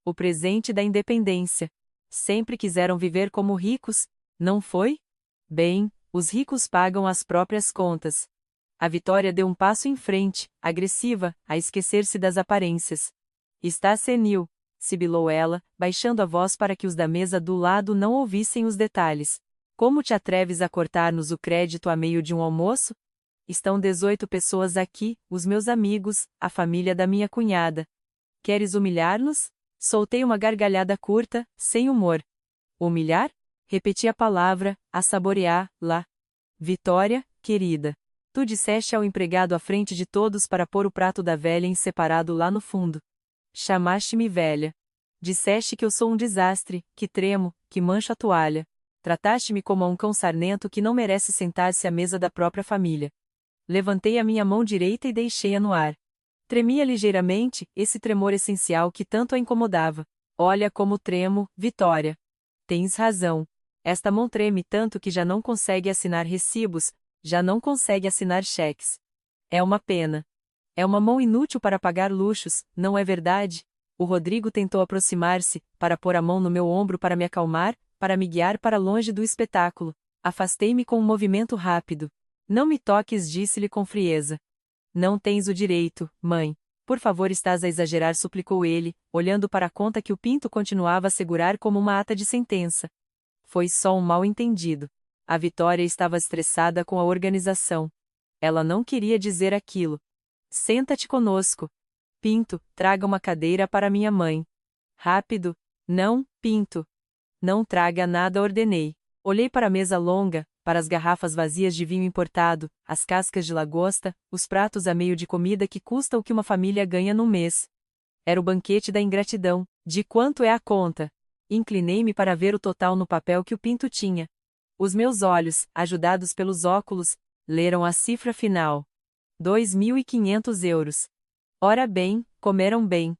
O presente da independência. Sempre quiseram viver como ricos, não foi? Bem, os ricos pagam as próprias contas. A Vitória deu um passo em frente, agressiva, a esquecer-se das aparências. Está senil, sibilou ela, baixando a voz para que os da mesa do lado não ouvissem os detalhes. Como te atreves a cortar-nos o crédito a meio de um almoço? Estão 18 pessoas aqui, os meus amigos, a família da minha cunhada. Queres humilhar-nos? Soltei uma gargalhada curta, sem humor. Humilhar? Repeti a palavra, a saborear, lá. Vitória, querida. Tu disseste ao empregado à frente de todos para pôr o prato da velha em separado lá no fundo. Chamaste-me velha. Disseste que eu sou um desastre, que tremo, que mancho a toalha. Trataste-me como a um cão sarnento que não merece sentar-se à mesa da própria família. Levantei a minha mão direita e deixei-a no ar. Tremia ligeiramente, esse tremor essencial que tanto a incomodava. Olha como tremo, Vitória. Tens razão. Esta mão treme tanto que já não consegue assinar recibos, já não consegue assinar cheques. É uma pena. É uma mão inútil para pagar luxos, não é verdade? O Rodrigo tentou aproximar-se, para pôr a mão no meu ombro para me acalmar, para me guiar para longe do espetáculo. Afastei-me com um movimento rápido. Não me toques, disse-lhe com frieza. Não tens o direito, mãe. Por favor, estás a exagerar, suplicou ele, olhando para a conta que o Pinto continuava a segurar como uma ata de sentença. Foi só um mal-entendido. A Vitória estava estressada com a organização. Ela não queria dizer aquilo. Senta-te conosco. Pinto, traga uma cadeira para minha mãe. Rápido. Não, Pinto. Não traga nada, ordenei. Olhei para a mesa longa, para as garrafas vazias de vinho importado, as cascas de lagosta, os pratos a meio de comida que custa o que uma família ganha num mês. Era o banquete da ingratidão. De quanto é a conta? Inclinei-me para ver o total no papel que o Pinto tinha. Os meus olhos, ajudados pelos óculos, leram a cifra final. 2.500 euros. Ora bem, comeram bem.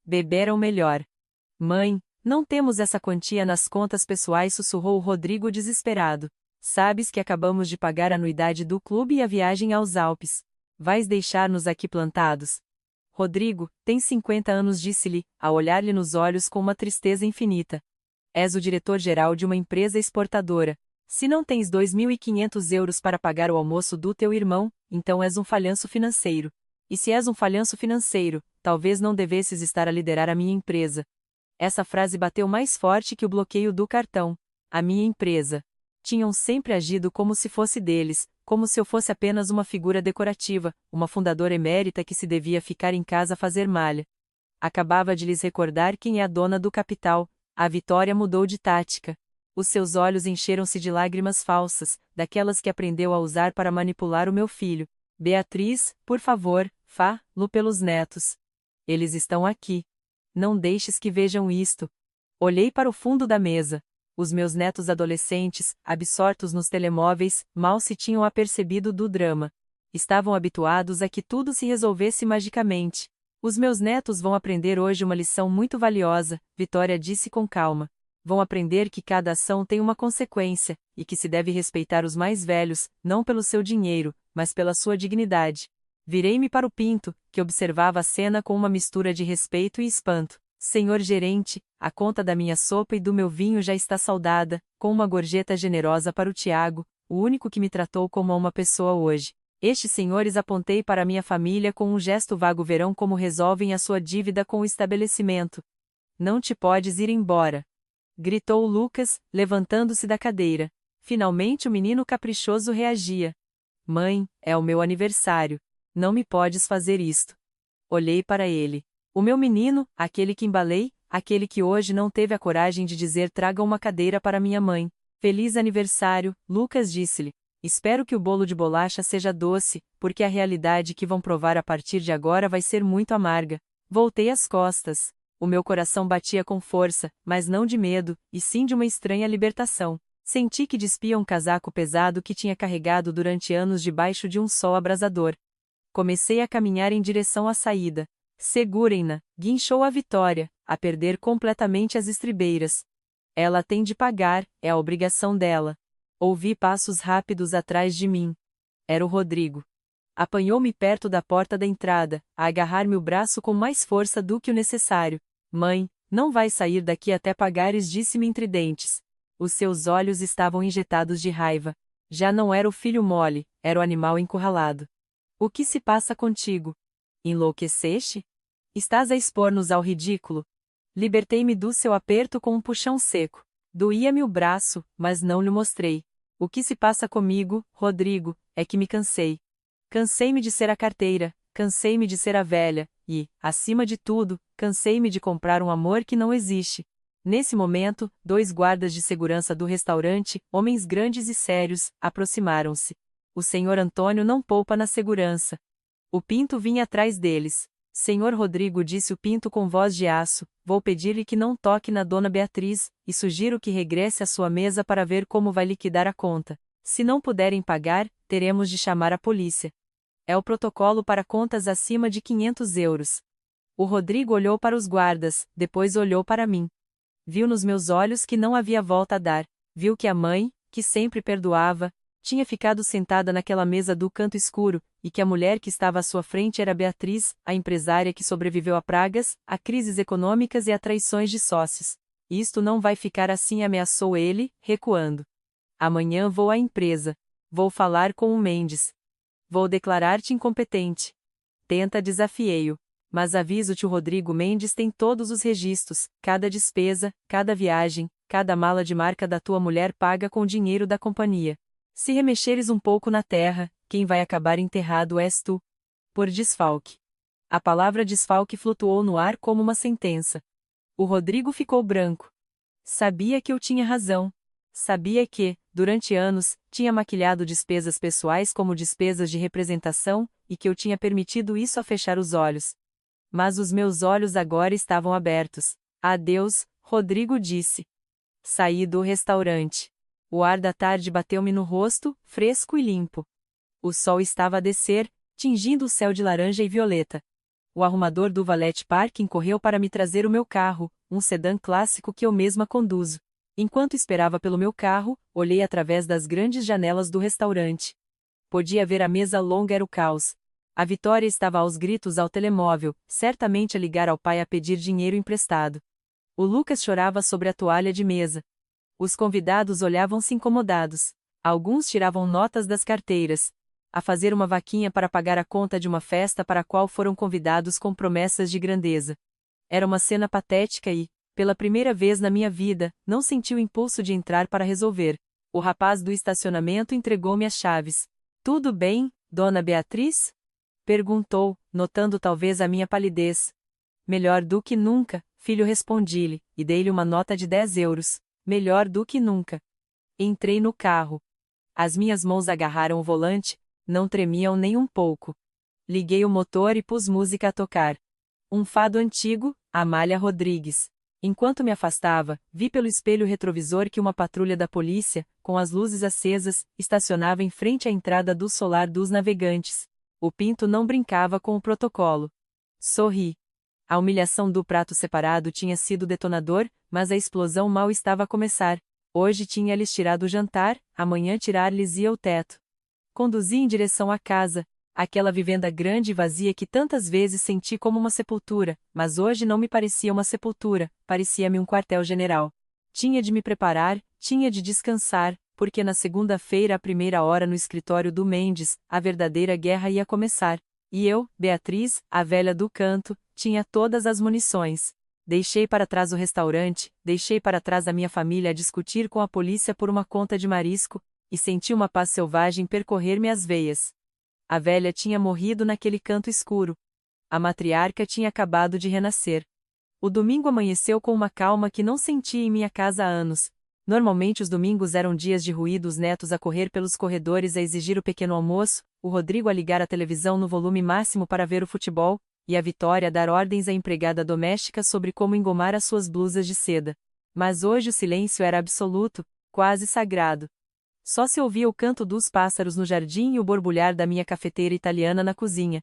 Beberam melhor. Mãe, não temos essa quantia nas contas pessoais, sussurrou o Rodrigo desesperado. Sabes que acabamos de pagar a anuidade do clube e a viagem aos Alpes. Vais deixar-nos aqui plantados? Rodrigo, tens 50 anos, disse-lhe, a olhar-lhe nos olhos com uma tristeza infinita. És o diretor-geral de uma empresa exportadora. Se não tens 2.500 euros para pagar o almoço do teu irmão, então és um falhanço financeiro. E se és um falhanço financeiro, talvez não devesses estar a liderar a minha empresa. Essa frase bateu mais forte que o bloqueio do cartão. A minha empresa. Tinham sempre agido como se fosse deles, como se eu fosse apenas uma figura decorativa, uma fundadora emérita que se devia ficar em casa a fazer malha. Acabava de lhes recordar quem é a dona do capital. A Vitória mudou de tática. Os seus olhos encheram-se de lágrimas falsas, daquelas que aprendeu a usar para manipular o meu filho. Beatriz, por favor, fá-lo pelos netos. Eles estão aqui. Não deixes que vejam isto. Olhei para o fundo da mesa. Os meus netos adolescentes, absortos nos telemóveis, mal se tinham apercebido do drama. Estavam habituados a que tudo se resolvesse magicamente. Os meus netos vão aprender hoje uma lição muito valiosa, Vitória disse com calma. Vão aprender que cada ação tem uma consequência, e que se deve respeitar os mais velhos, não pelo seu dinheiro, mas pela sua dignidade. Virei-me para o Pinto, que observava a cena com uma mistura de respeito e espanto. Senhor gerente, a conta da minha sopa e do meu vinho já está saldada, com uma gorjeta generosa para o Tiago, o único que me tratou como uma pessoa hoje. Estes senhores, apontei para minha família com um gesto vago, verão como resolvem a sua dívida com o estabelecimento. Não te podes ir embora, gritou Lucas, levantando-se da cadeira. Finalmente o menino caprichoso reagia. Mãe, é o meu aniversário. Não me podes fazer isto. Olhei para ele. O meu menino, aquele que embalei, aquele que hoje não teve a coragem de dizer traga uma cadeira para minha mãe. Feliz aniversário, Lucas disse-lhe. Espero que o bolo de bolacha seja doce, porque a realidade que vão provar a partir de agora vai ser muito amarga. Voltei as costas. O meu coração batia com força, mas não de medo, e sim de uma estranha libertação. Senti que despia um casaco pesado que tinha carregado durante anos debaixo de um sol abrasador. Comecei a caminhar em direção à saída. Segurem-na, guinchou a Vitória, a perder completamente as estribeiras. Ela tem de pagar, é a obrigação dela. Ouvi passos rápidos atrás de mim. Era o Rodrigo. Apanhou-me perto da porta da entrada, a agarrar-me o braço com mais força do que o necessário. Mãe, não vai sair daqui até pagares, disse-me entre dentes. Os seus olhos estavam injetados de raiva. Já não era o filho mole, era o animal encurralado. O que se passa contigo? Enlouqueceste? Estás a expor-nos ao ridículo? Libertei-me do seu aperto com um puxão seco. Doía-me o braço, mas não lhe mostrei. O que se passa comigo, Rodrigo, é que me cansei. Cansei-me de ser a carteira, cansei-me de ser a velha, e, acima de tudo, cansei-me de comprar um amor que não existe. Nesse momento, 2 guardas de segurança do restaurante, homens grandes e sérios, aproximaram-se. O senhor Antônio não poupa na segurança. O Pinto vinha atrás deles. Senhor Rodrigo, disse o Pinto com voz de aço, vou pedir-lhe que não toque na dona Beatriz, e sugiro que regresse à sua mesa para ver como vai liquidar a conta. Se não puderem pagar, teremos de chamar a polícia. É o protocolo para contas acima de 500 euros. O Rodrigo olhou para os guardas, depois olhou para mim. Viu nos meus olhos que não havia volta a dar, viu que a mãe, que sempre perdoava, tinha ficado sentada naquela mesa do canto escuro, e que a mulher que estava à sua frente era Beatriz, a empresária que sobreviveu a pragas, a crises econômicas e a traições de sócios. Isto não vai ficar assim, ameaçou ele, recuando. Amanhã vou à empresa. Vou falar com o Mendes. Vou declarar-te incompetente. Tenta, desafiei-o. Mas aviso-te, o Rodrigo Mendes tem todos os registros, cada despesa, cada viagem, cada mala de marca da tua mulher paga com dinheiro da companhia. Se remexeres um pouco na terra, quem vai acabar enterrado és tu. Por desfalque. A palavra desfalque flutuou no ar como uma sentença. O Rodrigo ficou branco. Sabia que eu tinha razão. Sabia que, durante anos, tinha maquilhado despesas pessoais como despesas de representação, e que eu tinha permitido isso a fechar os olhos. Mas os meus olhos agora estavam abertos. Adeus, Rodrigo disse. Saí do restaurante. O ar da tarde bateu-me no rosto, fresco e limpo. O sol estava a descer, tingindo o céu de laranja e violeta. O arrumador do valet parking correu para me trazer o meu carro, um sedã clássico que eu mesma conduzo. Enquanto esperava pelo meu carro, olhei através das grandes janelas do restaurante. Podia ver a mesa longa, era o caos. A Vitória estava aos gritos ao telemóvel, certamente a ligar ao pai a pedir dinheiro emprestado. O Lucas chorava sobre a toalha de mesa. Os convidados olhavam-se incomodados. Alguns tiravam notas das carteiras. A fazer uma vaquinha para pagar a conta de uma festa para a qual foram convidados com promessas de grandeza. Era uma cena patética e, pela primeira vez na minha vida, não senti o impulso de entrar para resolver. O rapaz do estacionamento entregou-me as chaves. Tudo bem, dona Beatriz? Perguntou, notando talvez a minha palidez. Melhor do que nunca, filho, respondi-lhe, e dei-lhe uma nota de 10 euros. Melhor do que nunca. Entrei no carro. As minhas mãos agarraram o volante, não tremiam nem um pouco. Liguei o motor e pus música a tocar. Um fado antigo, Amália Rodrigues. Enquanto me afastava, vi pelo espelho retrovisor que uma patrulha da polícia, com as luzes acesas, estacionava em frente à entrada do solar dos navegantes. O Pinto não brincava com o protocolo. Sorri. A humilhação do prato separado tinha sido detonador, mas a explosão mal estava a começar. Hoje tinha-lhes tirado o jantar, amanhã tirar-lhes-ia o teto. Conduzi em direção à casa, aquela vivenda grande e vazia que tantas vezes senti como uma sepultura, mas hoje não me parecia uma sepultura, parecia-me um quartel-general. Tinha de me preparar, tinha de descansar, porque na segunda-feira à primeira hora no escritório do Mendes, a verdadeira guerra ia começar. E eu, Beatriz, a velha do canto, tinha todas as munições. Deixei para trás o restaurante, deixei para trás a minha família a discutir com a polícia por uma conta de marisco, e senti uma paz selvagem percorrer-me as veias. A velha tinha morrido naquele canto escuro. A matriarca tinha acabado de renascer. O domingo amanheceu com uma calma que não sentia em minha casa há anos. Normalmente os domingos eram dias de ruído, os netos a correr pelos corredores a exigir o pequeno almoço, o Rodrigo a ligar a televisão no volume máximo para ver o futebol, e a Vitória a dar ordens à empregada doméstica sobre como engomar as suas blusas de seda. Mas hoje o silêncio era absoluto, quase sagrado. Só se ouvia o canto dos pássaros no jardim e o borbulhar da minha cafeteira italiana na cozinha.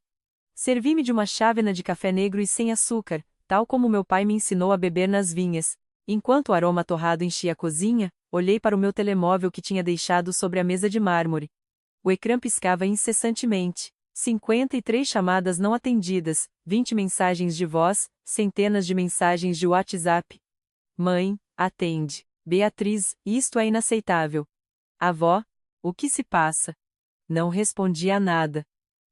Servi-me de uma chávena de café negro e sem açúcar, tal como meu pai me ensinou a beber nas vinhas. Enquanto o aroma torrado enchia a cozinha, olhei para o meu telemóvel que tinha deixado sobre a mesa de mármore. O ecrã piscava incessantemente. 53 chamadas não atendidas, 20 mensagens de voz, centenas de mensagens de WhatsApp. Mãe, atende. Beatriz, isto é inaceitável. Avó, o que se passa? Não respondi a nada.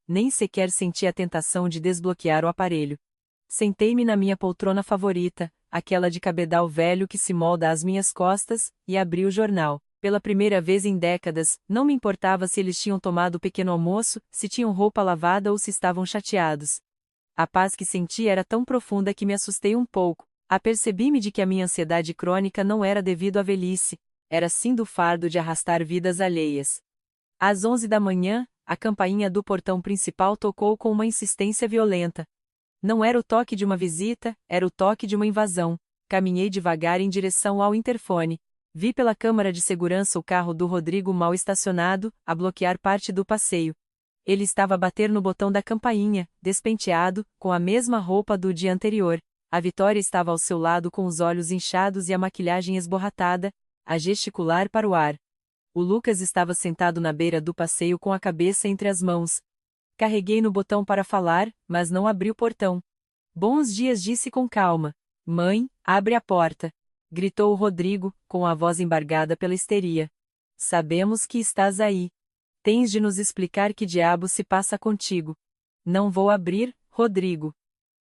Nem sequer senti a tentação de desbloquear o aparelho. Sentei-me na minha poltrona favorita, aquela de cabedal velho que se molda às minhas costas, e abri o jornal. Pela primeira vez em décadas, não me importava se eles tinham tomado o pequeno almoço, se tinham roupa lavada ou se estavam chateados. A paz que senti era tão profunda que me assustei um pouco. Apercebi-me de que a minha ansiedade crônica não era devido à velhice, era sim do fardo de arrastar vidas alheias. Às 11 da manhã, a campainha do portão principal tocou com uma insistência violenta. Não era o toque de uma visita, era o toque de uma invasão. Caminhei devagar em direção ao interfone. Vi pela câmara de segurança o carro do Rodrigo mal estacionado, a bloquear parte do passeio. Ele estava a bater no botão da campainha, despenteado, com a mesma roupa do dia anterior. A Vitória estava ao seu lado com os olhos inchados e a maquilhagem esborratada, a gesticular para o ar. O Lucas estava sentado na beira do passeio com a cabeça entre as mãos. Carreguei no botão para falar, mas não abri o portão. Bons dias, disse com calma. Mãe, abre a porta. Gritou o Rodrigo, com a voz embargada pela histeria. Sabemos que estás aí. Tens de nos explicar que diabo se passa contigo. Não vou abrir, Rodrigo.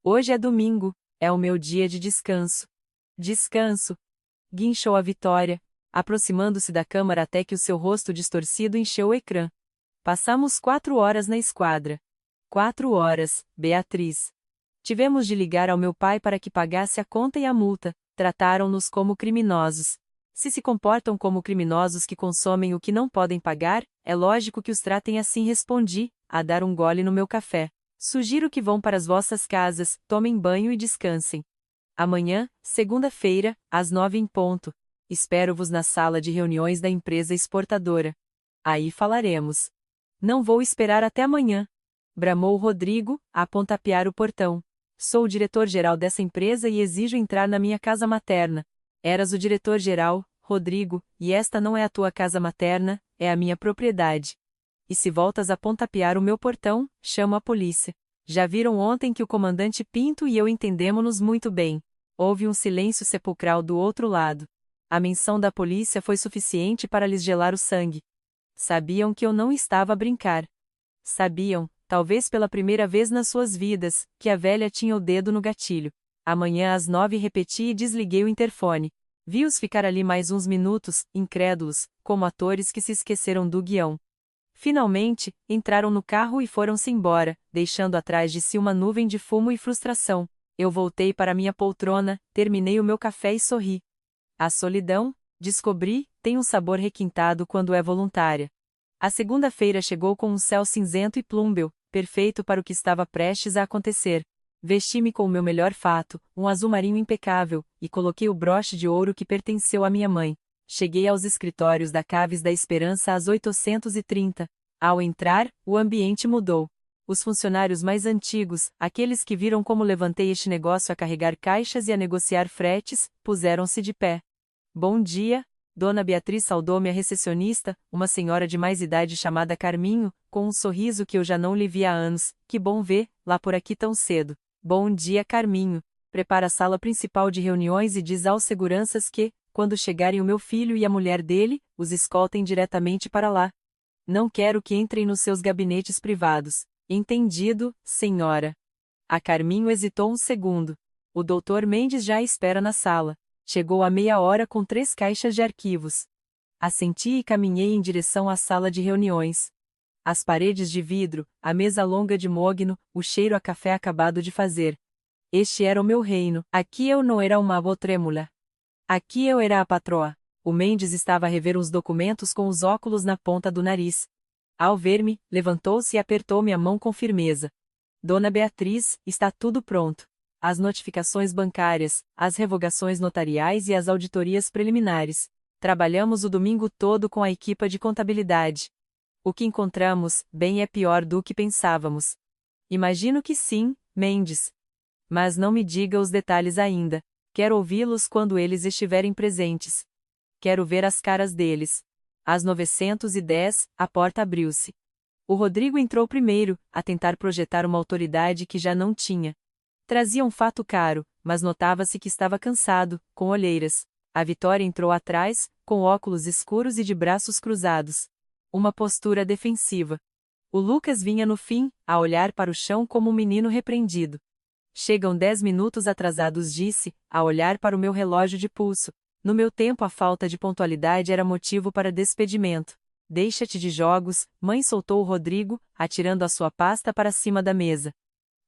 Hoje é domingo, é o meu dia de descanso. Descanso. Guinchou a Vitória, aproximando-se da câmara até que o seu rosto distorcido encheu o ecrã. Passamos 4 horas na esquadra. 4 horas, Beatriz. Tivemos de ligar ao meu pai para que pagasse a conta e a multa. Trataram-nos como criminosos. Se comportam como criminosos que consomem o que não podem pagar, é lógico que os tratem assim, respondi, a dar um gole no meu café. Sugiro que vão para as vossas casas, tomem banho e descansem. Amanhã, segunda-feira, às 9 em ponto. Espero-vos na sala de reuniões da empresa exportadora. Aí falaremos. Não vou esperar até amanhã. Bramou Rodrigo, a pontapear o portão. Sou o diretor-geral dessa empresa e exijo entrar na minha casa materna. Eras o diretor-geral, Rodrigo, e esta não é a tua casa materna, é a minha propriedade. E se voltas a pontapear o meu portão, chamo a polícia. Já viram ontem que o comandante Pinto e eu entendemo-nos muito bem. Houve um silêncio sepulcral do outro lado. A menção da polícia foi suficiente para lhes gelar o sangue. Sabiam que eu não estava a brincar. Sabiam, talvez pela primeira vez nas suas vidas, que a velha tinha o dedo no gatilho. Amanhã às 9 repeti e desliguei o interfone. Vi-os ficar ali mais uns minutos, incrédulos, como atores que se esqueceram do guião. Finalmente, entraram no carro e foram-se embora, deixando atrás de si uma nuvem de fumo e frustração. Eu voltei para minha poltrona, terminei o meu café e sorri. A solidão, descobri, tem um sabor requintado quando é voluntária. A segunda-feira chegou com um céu cinzento e plúmbeo, perfeito para o que estava prestes a acontecer. Vesti-me com o meu melhor fato, um azul marinho impecável, e coloquei o broche de ouro que pertenceu à minha mãe. Cheguei aos escritórios da Caves da Esperança às 8h30. Ao entrar, o ambiente mudou. Os funcionários mais antigos, aqueles que viram como levantei este negócio a carregar caixas e a negociar fretes, puseram-se de pé. Bom dia, Dona Beatriz, saudou-me a recepcionista, uma senhora de mais idade chamada Carminho, com um sorriso que eu já não lhe via há anos. Que bom ver, lá por aqui tão cedo. Bom dia, Carminho. Prepara a sala principal de reuniões e diz aos seguranças que, quando chegarem o meu filho e a mulher dele, os escoltem diretamente para lá. Não quero que entrem nos seus gabinetes privados. Entendido, senhora. A Carminho hesitou um segundo. O Dr. Mendes já a espera na sala. Chegou a meia hora com 3 caixas de arquivos. Assenti e caminhei em direção à sala de reuniões. As paredes de vidro, a mesa longa de mogno, o cheiro a café acabado de fazer. Este era o meu reino. Aqui eu não era uma avó trêmula. Aqui eu era a patroa. O Mendes estava a rever uns documentos com os óculos na ponta do nariz. Ao ver-me, levantou-se e apertou-me a mão com firmeza. Dona Beatriz, está tudo pronto. As notificações bancárias, as revogações notariais e as auditorias preliminares. Trabalhamos o domingo todo com a equipa de contabilidade. O que encontramos, bem, é pior do que pensávamos. Imagino que sim, Mendes. Mas não me diga os detalhes ainda. Quero ouvi-los quando eles estiverem presentes. Quero ver as caras deles. Às 910, a porta abriu-se. O Rodrigo entrou primeiro, a tentar projetar uma autoridade que já não tinha. Trazia um fato caro, mas notava-se que estava cansado, com olheiras. A Vitória entrou atrás, com óculos escuros e de braços cruzados. Uma postura defensiva. O Lucas vinha no fim, a olhar para o chão como um menino repreendido. Chegam 10 minutos atrasados, disse, a olhar para o meu relógio de pulso. No meu tempo a falta de pontualidade era motivo para despedimento. Deixa-te de jogos, mãe, soltou o Rodrigo, atirando a sua pasta para cima da mesa.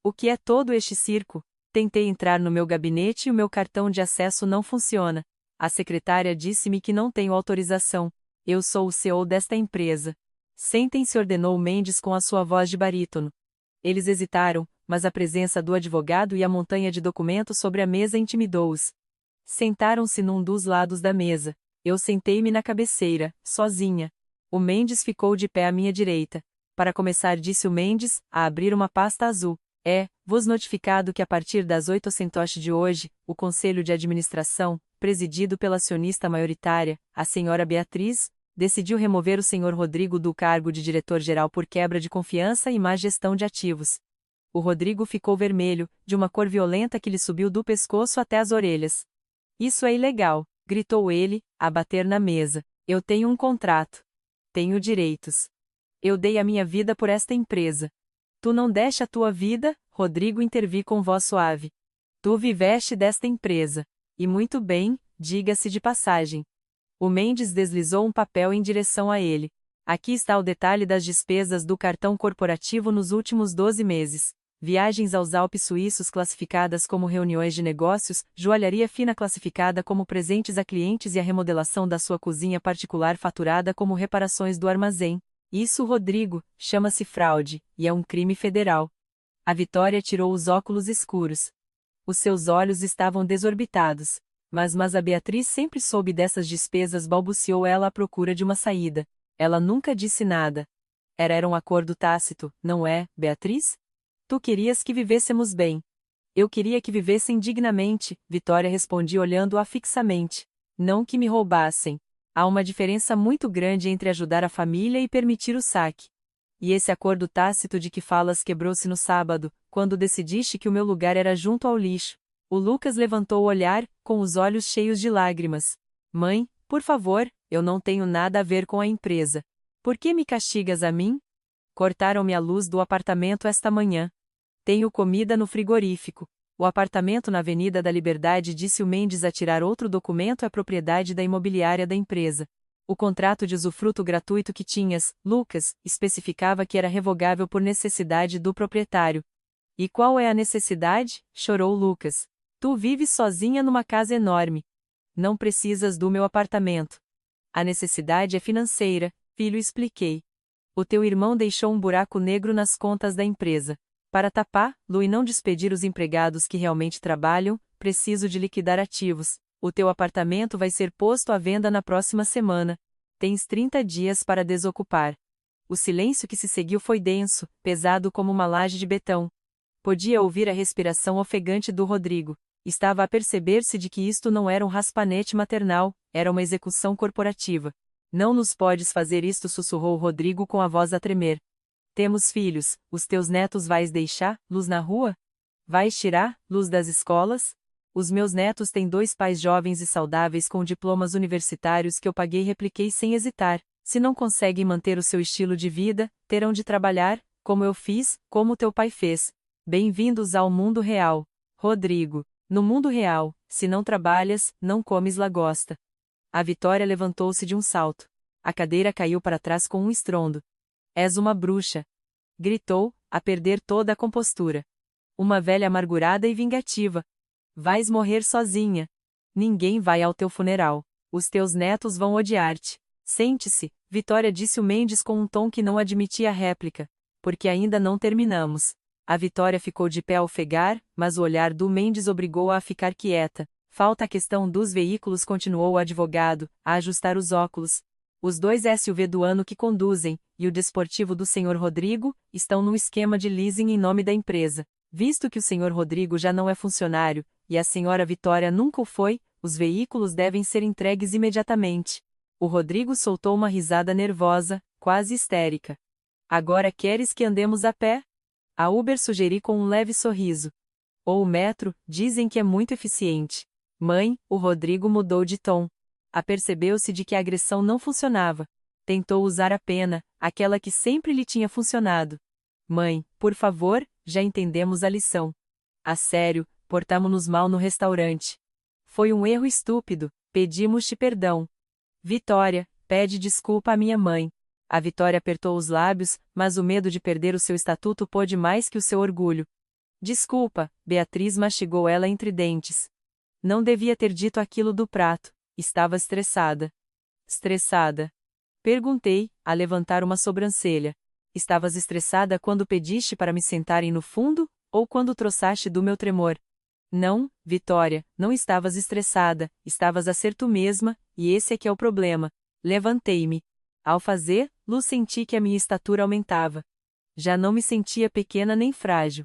O que é todo este circo? Tentei entrar no meu gabinete e o meu cartão de acesso não funciona. A secretária disse-me que não tenho autorização. Eu sou o CEO desta empresa. Sentem-se, ordenou Mendes com a sua voz de barítono. Eles hesitaram, mas a presença do advogado e a montanha de documentos sobre a mesa intimidou-os. Sentaram-se num dos lados da mesa. Eu sentei-me na cabeceira, sozinha. O Mendes ficou de pé à minha direita. Para começar, disse o Mendes, a abrir uma pasta azul. Vos notificado que a partir das 8h de hoje, o Conselho de Administração, presidido pela acionista maioritária, a senhora Beatriz, decidiu remover o senhor Rodrigo do cargo de diretor-geral por quebra de confiança e má gestão de ativos. O Rodrigo ficou vermelho, de uma cor violenta que lhe subiu do pescoço até as orelhas. Isso é ilegal, gritou ele, a bater na mesa. Eu tenho um contrato. Tenho direitos. Eu dei a minha vida por esta empresa. Tu não deste a tua vida, Rodrigo, intervi com voz suave. Tu viveste desta empresa. E muito bem, diga-se de passagem. O Mendes deslizou um papel em direção a ele. Aqui está o detalhe das despesas do cartão corporativo nos últimos 12 meses. Viagens aos Alpes suíços classificadas como reuniões de negócios, joalharia fina classificada como presentes a clientes e a remodelação da sua cozinha particular faturada como reparações do armazém. Isso, Rodrigo, chama-se fraude, e é um crime federal. A Vitória tirou os óculos escuros. Os seus olhos estavam desorbitados. Mas a Beatriz sempre soube dessas despesas, balbuciou ela à procura de uma saída. Ela nunca disse nada. Era um acordo tácito, não é, Beatriz? Tu querias que vivêssemos bem. Eu queria que vivessem dignamente, Vitória respondia olhando-a fixamente. Não que me roubassem. Há uma diferença muito grande entre ajudar a família e permitir o saque. E esse acordo tácito de que falas quebrou-se no sábado, quando decidiste que o meu lugar era junto ao lixo. O Lucas levantou o olhar, com os olhos cheios de lágrimas. Mãe, por favor, eu não tenho nada a ver com a empresa. Por que me castigas a mim? Cortaram-me a luz do apartamento esta manhã. Tenho comida no frigorífico. O apartamento na Avenida da Liberdade, disse o Mendes a tirar outro documento, é propriedade da imobiliária da empresa. O contrato de usufruto gratuito que tinhas, Lucas, especificava que era revogável por necessidade do proprietário. E qual é a necessidade? Chorou Lucas. Tu vives sozinha numa casa enorme. Não precisas do meu apartamento. A necessidade é financeira, filho, expliquei. O teu irmão deixou um buraco negro nas contas da empresa. Para tapá-lo e não despedir os empregados que realmente trabalham, preciso de liquidar ativos. O teu apartamento vai ser posto à venda na próxima semana. Tens 30 dias para desocupar. O silêncio que se seguiu foi denso, pesado como uma laje de betão. Podia ouvir a respiração ofegante do Rodrigo. Estava a perceber-se de que isto não era um raspanete maternal, era uma execução corporativa. Não nos podes fazer isto, sussurrou Rodrigo com a voz a tremer. Temos filhos, os teus netos vais deixar, luz na rua? Vais tirar, luz das escolas? Os meus netos têm 2 pais jovens e saudáveis com diplomas universitários que eu paguei, repliquei sem hesitar. Se não conseguem manter o seu estilo de vida, terão de trabalhar, como eu fiz, como teu pai fez. Bem-vindos ao mundo real. Rodrigo, no mundo real, se não trabalhas, não comes lagosta. A Vitória levantou-se de um salto. A cadeira caiu para trás com um estrondo. És uma bruxa! Gritou, a perder toda a compostura. Uma velha amargurada e vingativa. Vais morrer sozinha. Ninguém vai ao teu funeral. Os teus netos vão odiar-te. Sente-se, Vitória, disse o Mendes com um tom que não admitia réplica. Porque ainda não terminamos. A Vitória ficou de pé a ofegar, mas o olhar do Mendes obrigou-a a ficar quieta. Falta a questão dos veículos, continuou o advogado, a ajustar os óculos. Os dois SUV do ano que conduzem, e o desportivo do Sr. Rodrigo, estão no esquema de leasing em nome da empresa. Visto que o Sr. Rodrigo já não é funcionário, e a Sra. Vitória nunca o foi, os veículos devem ser entregues imediatamente. O Rodrigo soltou uma risada nervosa, quase histérica. Agora queres que andemos a pé? A Uber sugeri com um leve sorriso. Ou o metro, dizem que é muito eficiente. Mãe, o Rodrigo mudou de tom. Apercebeu-se de que a agressão não funcionava. Tentou usar a pena, aquela que sempre lhe tinha funcionado. Mãe, por favor, já entendemos a lição. A sério, portamo-nos mal no restaurante. Foi um erro estúpido, pedimos-te perdão. Vitória, pede desculpa à minha mãe. A Vitória apertou os lábios, mas o medo de perder o seu estatuto pôde mais que o seu orgulho. Desculpa, Beatriz, mastigou ela entre dentes. Não devia ter dito aquilo do prato. Estava estressada. Estressada? Perguntei, a levantar uma sobrancelha. Estavas estressada quando pediste para me sentarem no fundo, ou quando troçaste do meu tremor? Não, Vitória, não estavas estressada, estavas a ser tu mesma, e esse é que é o problema. Levantei-me. Ao fazer-lo, senti que a minha estatura aumentava. Já não me sentia pequena nem frágil.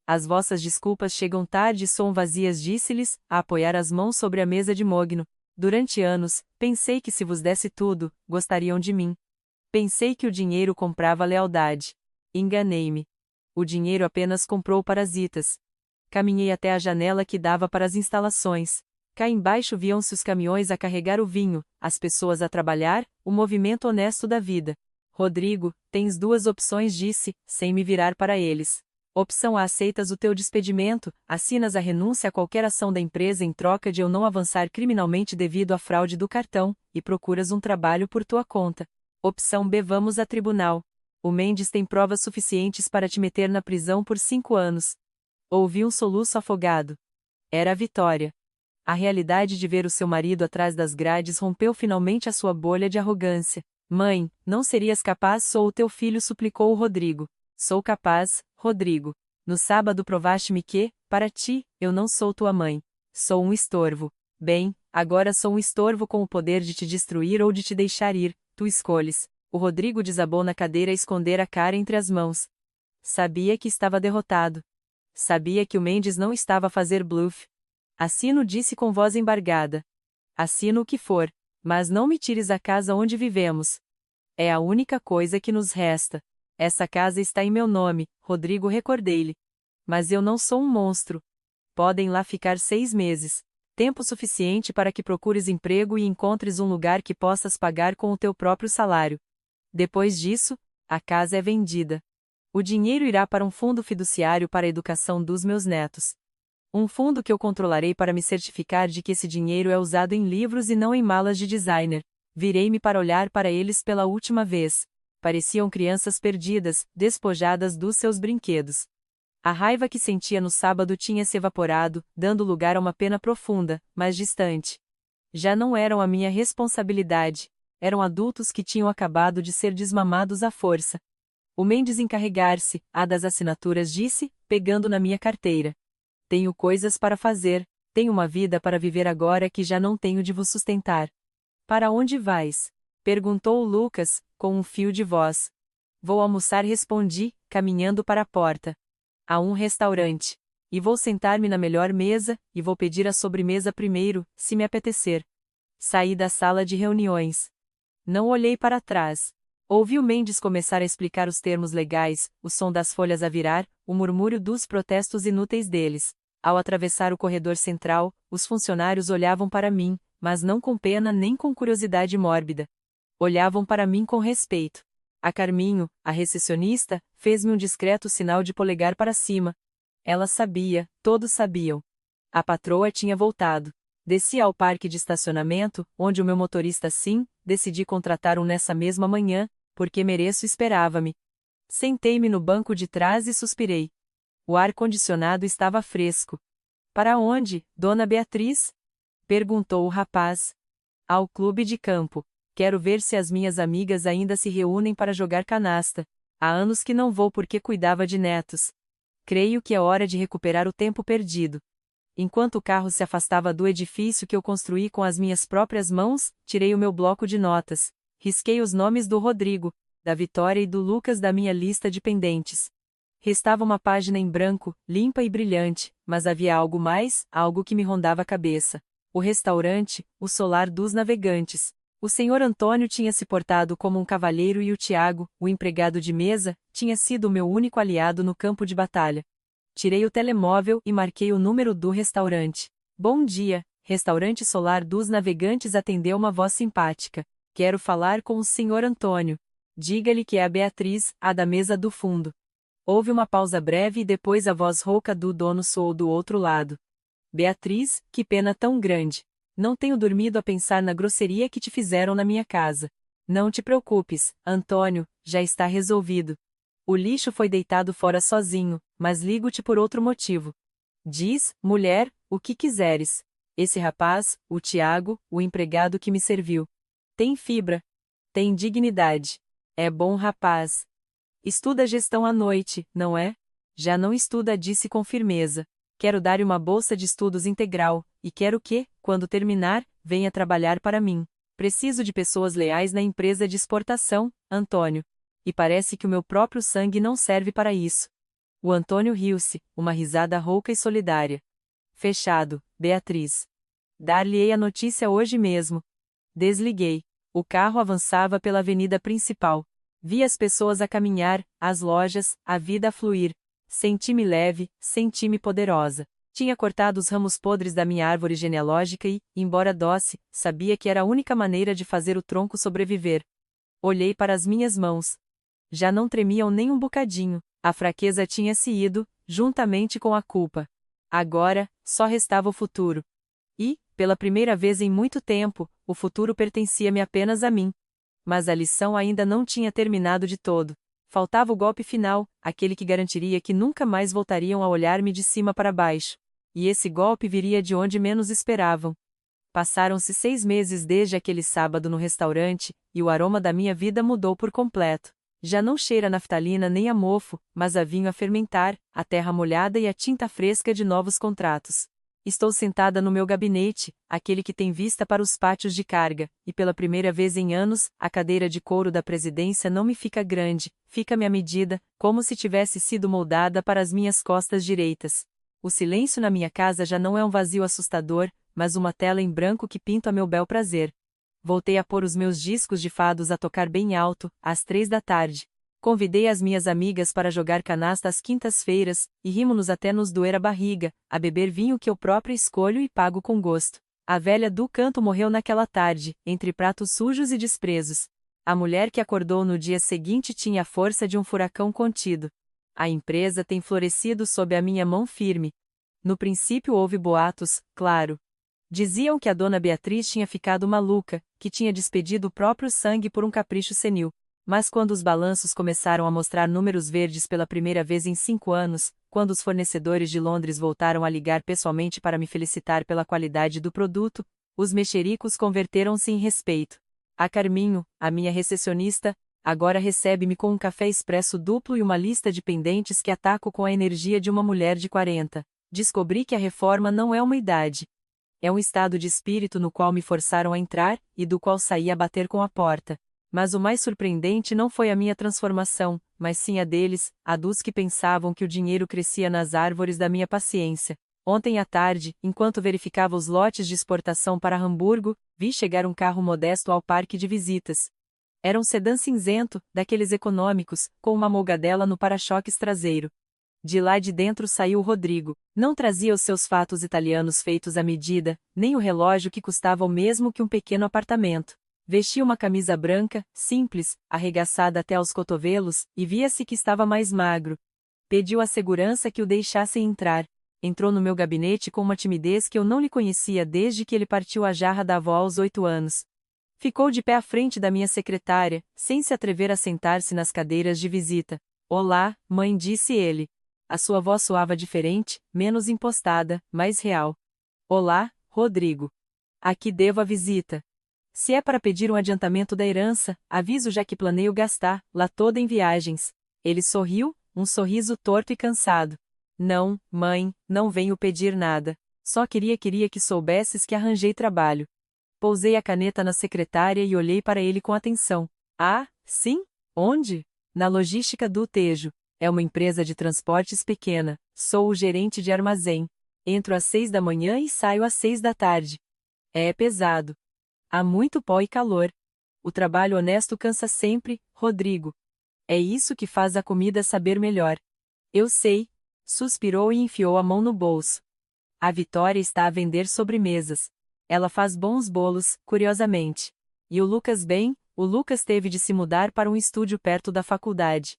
As vossas desculpas chegam tarde e são vazias, disse-lhes, a apoiar as mãos sobre a mesa de mogno. Durante anos, pensei que se vos desse tudo, gostariam de mim. Pensei que o dinheiro comprava lealdade. Enganei-me. O dinheiro apenas comprou parasitas. Caminhei até a janela que dava para as instalações. Cá embaixo viam-se os caminhões a carregar o vinho, as pessoas a trabalhar, o movimento honesto da vida. Rodrigo, tens duas opções, disse, sem me virar para eles. Opção A: aceitas o teu despedimento, assinas a renúncia a qualquer ação da empresa em troca de eu não avançar criminalmente devido à fraude do cartão, e procuras um trabalho por tua conta. Opção B: vamos a tribunal. O Mendes tem provas suficientes para te meter na prisão por 5 anos. Ouvi um soluço afogado. Era a Vitória. A realidade de ver o seu marido atrás das grades rompeu finalmente a sua bolha de arrogância. Mãe, não serias capaz? Sou o teu filho, suplicou o Rodrigo. Sou capaz, Rodrigo. No sábado provaste-me que, para ti, eu não sou tua mãe. Sou um estorvo. Bem, agora sou um estorvo com o poder de te destruir ou de te deixar ir, tu escolhes. O Rodrigo desabou na cadeira a esconder a cara entre as mãos. Sabia que estava derrotado. Sabia que o Mendes não estava a fazer bluff. Assino, disse com voz embargada. Assino o que for, mas não me tires a casa onde vivemos. É a única coisa que nos resta. Essa casa está em meu nome, Rodrigo, recordei-lhe. Mas eu não sou um monstro. Podem lá ficar 6 meses. Tempo suficiente para que procures emprego e encontres um lugar que possas pagar com o teu próprio salário. Depois disso, a casa é vendida. O dinheiro irá para um fundo fiduciário para a educação dos meus netos. Um fundo que eu controlarei para me certificar de que esse dinheiro é usado em livros e não em malas de designer. Virei-me para olhar para eles pela última vez. Pareciam crianças perdidas, despojadas dos seus brinquedos. A raiva que sentia no sábado tinha se evaporado, dando lugar a uma pena profunda, mas distante. Já não eram a minha responsabilidade. Eram adultos que tinham acabado de ser desmamados à força. O Mendes encarregar-se, a das assinaturas, disse, pegando na minha carteira. Tenho coisas para fazer, tenho uma vida para viver agora que já não tenho de vos sustentar. Para onde vais? Perguntou o Lucas, com um fio de voz. Vou almoçar, respondi, caminhando para a porta. A um restaurante. E vou sentar-me na melhor mesa, e vou pedir a sobremesa primeiro, se me apetecer. Saí da sala de reuniões. Não olhei para trás. Ouvi o Mendes começar a explicar os termos legais, o som das folhas a virar, o murmúrio dos protestos inúteis deles. Ao atravessar o corredor central, os funcionários olhavam para mim, mas não com pena nem com curiosidade mórbida. Olhavam para mim com respeito. A Carminho, a recepcionista, fez-me um discreto sinal de polegar para cima. Ela sabia, todos sabiam. A patroa tinha voltado. Desci ao parque de estacionamento, onde o meu motorista decidi contratar um nessa mesma manhã, porque mereço, esperava-me. Sentei-me no banco de trás e suspirei. O ar-condicionado estava fresco. Para onde, dona Beatriz? Perguntou o rapaz. Ao clube de campo. Quero ver se as minhas amigas ainda se reúnem para jogar canasta. Há anos que não vou porque cuidava de netos. Creio que é hora de recuperar o tempo perdido. Enquanto o carro se afastava do edifício que eu construí com as minhas próprias mãos, tirei o meu bloco de notas. Risquei os nomes do Rodrigo, da Vitória e do Lucas da minha lista de pendentes. Restava uma página em branco, limpa e brilhante, mas havia algo mais, algo que me rondava a cabeça. O restaurante, o Solar dos Navegantes. O senhor Antônio tinha se portado como um cavalheiro e o Tiago, o empregado de mesa, tinha sido o meu único aliado no campo de batalha. Tirei o telemóvel e marquei o número do restaurante. Bom dia, Restaurante Solar dos Navegantes, atendeu uma voz simpática. Quero falar com o senhor Antônio. Diga-lhe que é a Beatriz, a da mesa do fundo. Houve uma pausa breve e depois a voz rouca do dono soou do outro lado. Beatriz, que pena tão grande. Não tenho dormido a pensar na grosseria que te fizeram na minha casa. Não te preocupes, Antônio, já está resolvido. O lixo foi deitado fora sozinho, mas ligo-te por outro motivo. Diz, mulher, o que quiseres. Esse rapaz, o Tiago, o empregado que me serviu. Tem fibra. Tem dignidade. É bom rapaz. Estuda gestão à noite, não é? Já não estuda, disse com firmeza. Quero dar-lhe uma bolsa de estudos integral, e quero que, quando terminar, venha trabalhar para mim. Preciso de pessoas leais na empresa de exportação, Antônio. E parece que o meu próprio sangue não serve para isso. O Antônio riu-se, uma risada rouca e solidária. Fechado, Beatriz. Dar-lhe-ei a notícia hoje mesmo. Desliguei. O carro avançava pela avenida principal. Vi as pessoas a caminhar, as lojas, a vida a fluir. Senti-me leve, senti-me poderosa. Tinha cortado os ramos podres da minha árvore genealógica e, embora doce, sabia que era a única maneira de fazer o tronco sobreviver. Olhei para as minhas mãos. Já não tremiam nem um bocadinho, a fraqueza tinha se ido, juntamente com a culpa. Agora, só restava o futuro. E, pela primeira vez em muito tempo, o futuro pertencia-me apenas a mim. Mas a lição ainda não tinha terminado de todo. Faltava o golpe final, aquele que garantiria que nunca mais voltariam a olhar-me de cima para baixo. E esse golpe viria de onde menos esperavam. Passaram-se 6 meses desde aquele sábado no restaurante, e o aroma da minha vida mudou por completo. Já não cheira a naftalina nem a mofo, mas a vinho a fermentar, a terra molhada e a tinta fresca de novos contratos. Estou sentada no meu gabinete, aquele que tem vista para os pátios de carga, e pela primeira vez em anos, a cadeira de couro da presidência não me fica grande, fica-me à medida, como se tivesse sido moldada para as minhas costas direitas. O silêncio na minha casa já não é um vazio assustador, mas uma tela em branco que pinto a meu bel prazer. Voltei a pôr os meus discos de fados a tocar bem alto, às 3 da tarde. Convidei as minhas amigas para jogar canasta às quintas-feiras, e rimo-nos até nos doer a barriga, a beber vinho que eu própria escolho e pago com gosto. A velha do canto morreu naquela tarde, entre pratos sujos e desprezos. A mulher que acordou no dia seguinte tinha a força de um furacão contido. A empresa tem florescido sob a minha mão firme. No princípio houve boatos, claro. Diziam que a dona Beatriz tinha ficado maluca, que tinha despedido o próprio sangue por um capricho senil. Mas quando os balanços começaram a mostrar números verdes pela primeira vez em 5 anos, quando os fornecedores de Londres voltaram a ligar pessoalmente para me felicitar pela qualidade do produto, os mexericos converteram-se em respeito. A Carminho, a minha recepcionista, agora recebe-me com um café expresso duplo e uma lista de pendentes que ataco com a energia de uma mulher de 40. Descobri que a reforma não é uma idade. É um estado de espírito no qual me forçaram a entrar, e do qual saí a bater com a porta. Mas o mais surpreendente não foi a minha transformação, mas sim a deles, a dos que pensavam que o dinheiro crescia nas árvores da minha paciência. Ontem à tarde, enquanto verificava os lotes de exportação para Hamburgo, vi chegar um carro modesto ao parque de visitas. Era um sedã cinzento, daqueles econômicos, com uma molgadela no para-choques traseiro. De lá de dentro saiu o Rodrigo. Não trazia os seus fatos italianos feitos à medida, nem o relógio que custava o mesmo que um pequeno apartamento. Vestia uma camisa branca, simples, arregaçada até aos cotovelos, e via-se que estava mais magro. Pediu à segurança que o deixassem entrar. Entrou no meu gabinete com uma timidez que eu não lhe conhecia desde que ele partiu a jarra da avó aos 8 anos. Ficou de pé à frente da minha secretária, sem se atrever a sentar-se nas cadeiras de visita. Olá, mãe, disse ele. A sua voz soava diferente, menos impostada, mais real. Olá, Rodrigo. A que devo a visita? Se é para pedir um adiantamento da herança, aviso já que planeio gastar lá toda em viagens. Ele sorriu, um sorriso torto e cansado. Não, mãe, não venho pedir nada. Só queria que soubesses que arranjei trabalho. Pousei a caneta na secretária e olhei para ele com atenção. Ah, sim? Onde? Na logística do Tejo. É uma empresa de transportes pequena. Sou o gerente de armazém. Entro às 6 da manhã e saio às 6 da tarde. É pesado. Há muito pó e calor. O trabalho honesto cansa sempre, Rodrigo. É isso que faz a comida saber melhor. Eu sei. Suspirou e enfiou a mão no bolso. A Vitória está a vender sobremesas. Ela faz bons bolos, curiosamente. E o Lucas bem, o Lucas teve de se mudar para um estúdio perto da faculdade.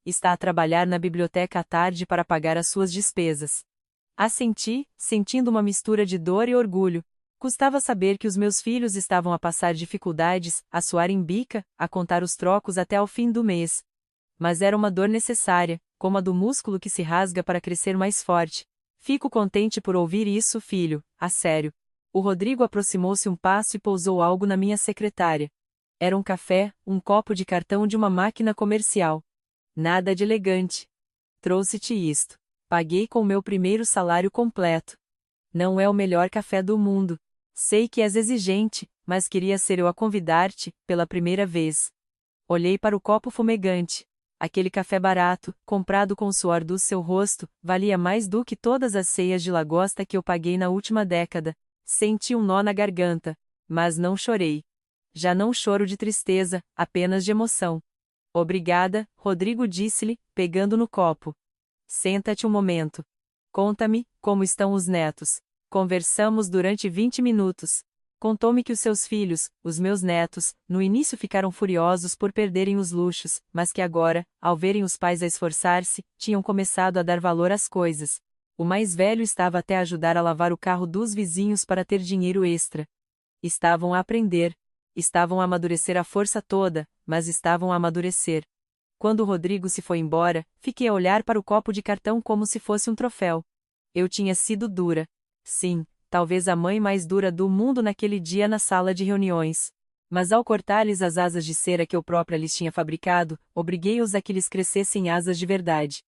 Está a trabalhar na biblioteca à tarde para pagar as suas despesas. Assenti, sentindo uma mistura de dor e orgulho. Custava saber que os meus filhos estavam a passar dificuldades, a suar em bica, a contar os trocos até ao fim do mês. Mas era uma dor necessária, como a do músculo que se rasga para crescer mais forte. Fico contente por ouvir isso, filho, a sério. O Rodrigo aproximou-se um passo e pousou algo na minha secretária. Era um café, um copo de cartão de uma máquina comercial. Nada de elegante. Trouxe-te isto. Paguei com meu primeiro salário completo. Não é o melhor café do mundo. Sei que és exigente, mas queria ser eu a convidar-te, pela primeira vez. Olhei para o copo fumegante. Aquele café barato, comprado com o suor do seu rosto, valia mais do que todas as ceias de lagosta que eu paguei na última década. Senti um nó na garganta, mas não chorei. Já não choro de tristeza, apenas de emoção. Obrigada, Rodrigo disse-lhe, pegando no copo. Senta-te um momento. Conta-me, como estão os netos? Conversamos durante 20 minutos. Contou-me que os seus filhos, os meus netos, no início ficaram furiosos por perderem os luxos, mas que agora, ao verem os pais a esforçar-se, tinham começado a dar valor às coisas. O mais velho estava até a ajudar a lavar o carro dos vizinhos para ter dinheiro extra. Estavam a aprender. Estavam a amadurecer a força toda, mas estavam a amadurecer. Quando o Rodrigo se foi embora, fiquei a olhar para o copo de cartão como se fosse um troféu. Eu tinha sido dura. Sim, talvez a mãe mais dura do mundo naquele dia na sala de reuniões. Mas ao cortar-lhes as asas de cera que eu própria lhes tinha fabricado, obriguei-os a que lhes crescessem asas de verdade.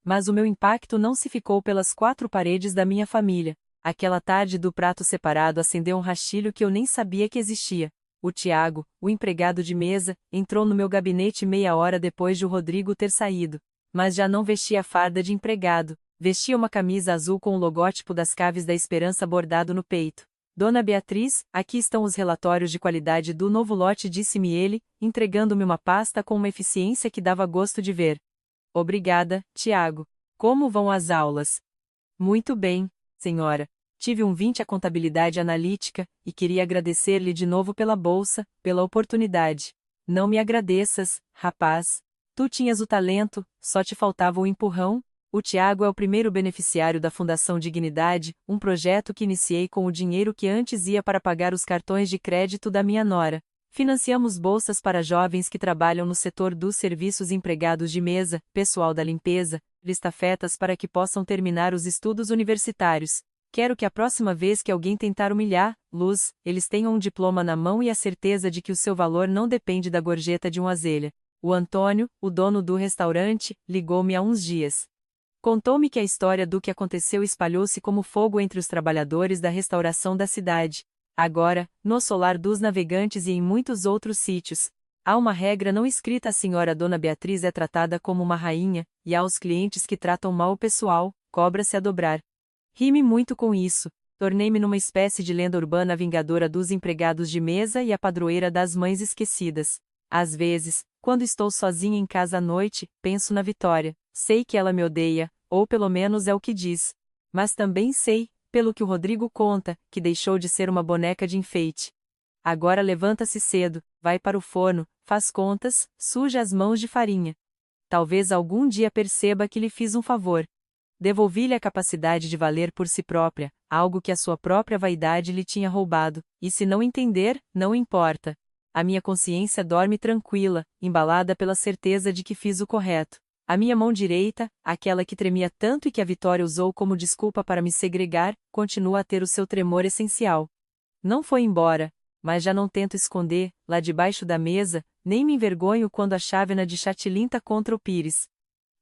Mas o meu impacto não se ficou pelas 4 paredes da minha família. Aquela tarde do prato separado acendeu um rastilho que eu nem sabia que existia. O Tiago, o empregado de mesa, entrou no meu gabinete meia hora depois de o Rodrigo ter saído. Mas já não vestia a farda de empregado. Vestia uma camisa azul com o logótipo das Caves da Esperança bordado no peito. Dona Beatriz, aqui estão os relatórios de qualidade do novo lote, disse-me ele, entregando-me uma pasta com uma eficiência que dava gosto de ver. Obrigada, Tiago. Como vão as aulas? Muito bem, senhora. Tive um 20 a contabilidade analítica, e queria agradecer-lhe de novo pela bolsa, pela oportunidade. Não me agradeças, rapaz. Tu tinhas o talento, só te faltava o empurrão. O Tiago é o primeiro beneficiário da Fundação Dignidade, um projeto que iniciei com o dinheiro que antes ia para pagar os cartões de crédito da minha nora. Financiamos bolsas para jovens que trabalham no setor dos serviços, empregados de mesa, pessoal da limpeza, estafetas para que possam terminar os estudos universitários. Quero que a próxima vez que alguém tentar humilhar, Luz, eles tenham um diploma na mão e a certeza de que o seu valor não depende da gorjeta de uma azelha. O Antônio, o dono do restaurante, ligou-me há uns dias. Contou-me que a história do que aconteceu espalhou-se como fogo entre os trabalhadores da restauração da cidade. Agora, no Solar dos Navegantes e em muitos outros sítios, há uma regra não escrita: a senhora Dona Beatriz é tratada como uma rainha, e aos clientes que tratam mal o pessoal, cobra-se a dobrar. Ri-me muito com isso. Tornei-me numa espécie de lenda urbana vingadora dos empregados de mesa e a padroeira das mães esquecidas. Às vezes, quando estou sozinha em casa à noite, penso na Vitória. Sei que ela me odeia, ou pelo menos é o que diz. Mas também sei, pelo que o Rodrigo conta, que deixou de ser uma boneca de enfeite. Agora levanta-se cedo, vai para o forno, faz contas, suja as mãos de farinha. Talvez algum dia perceba que lhe fiz um favor. Devolvi-lhe a capacidade de valer por si própria, algo que a sua própria vaidade lhe tinha roubado, e se não entender, não importa. A minha consciência dorme tranquila, embalada pela certeza de que fiz o correto. A minha mão direita, aquela que tremia tanto e que a Vitória usou como desculpa para me segregar, continua a ter o seu tremor essencial. Não foi embora. Mas já não tento esconder, lá debaixo da mesa, nem me envergonho quando a chávena de chatilinta contra o pires.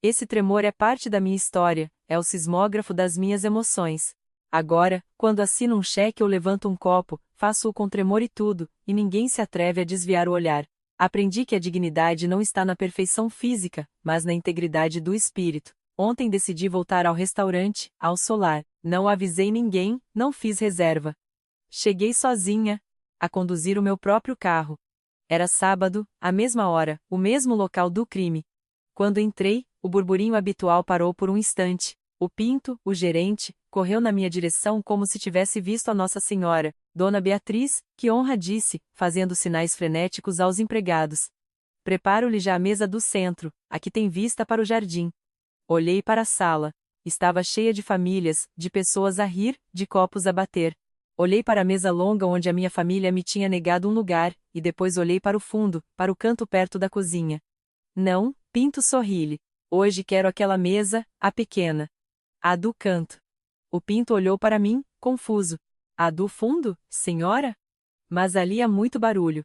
Esse tremor é parte da minha história, é o sismógrafo das minhas emoções. Agora, quando assino um cheque ou levanto um copo, faço-o com tremor e tudo, e ninguém se atreve a desviar o olhar. Aprendi que a dignidade não está na perfeição física, mas na integridade do espírito. Ontem decidi voltar ao restaurante, ao solar. Não avisei ninguém, não fiz reserva. Cheguei sozinha, a conduzir o meu próprio carro. Era sábado, a mesma hora, o mesmo local do crime. Quando entrei, o burburinho habitual parou por um instante. O Pinto, o gerente, correu na minha direção como se tivesse visto a Nossa Senhora. Dona Beatriz, que honra, disse, fazendo sinais frenéticos aos empregados. Preparo-lhe já a mesa do centro, a que tem vista para o jardim. Olhei para a sala. Estava cheia de famílias, de pessoas a rir, de copos a bater. Olhei para a mesa longa onde a minha família me tinha negado um lugar, e depois olhei para o fundo, para o canto perto da cozinha. Não, Pinto, sorri-lhe. Hoje quero aquela mesa, a pequena. A do canto. O Pinto olhou para mim, confuso. A do fundo, senhora? Mas ali há muito barulho.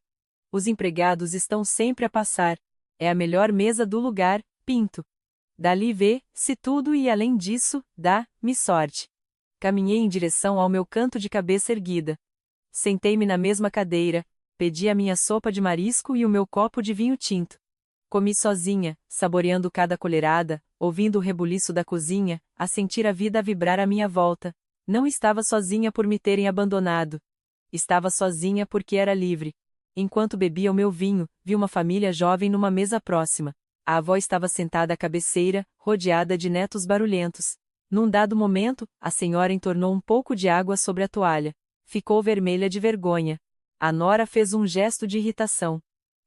Os empregados estão sempre a passar. É a melhor mesa do lugar, Pinto. Dali vê-se tudo e, além disso, dá-me sorte. Caminhei em direção ao meu canto de cabeça erguida. Sentei-me na mesma cadeira, pedi a minha sopa de marisco e o meu copo de vinho tinto. Comi sozinha, saboreando cada colherada, ouvindo o rebuliço da cozinha, a sentir a vida a vibrar à minha volta. Não estava sozinha por me terem abandonado. Estava sozinha porque era livre. Enquanto bebia o meu vinho, vi uma família jovem numa mesa próxima. A avó estava sentada à cabeceira, rodeada de netos barulhentos. Num dado momento, a senhora entornou um pouco de água sobre a toalha. Ficou vermelha de vergonha. A nora fez um gesto de irritação.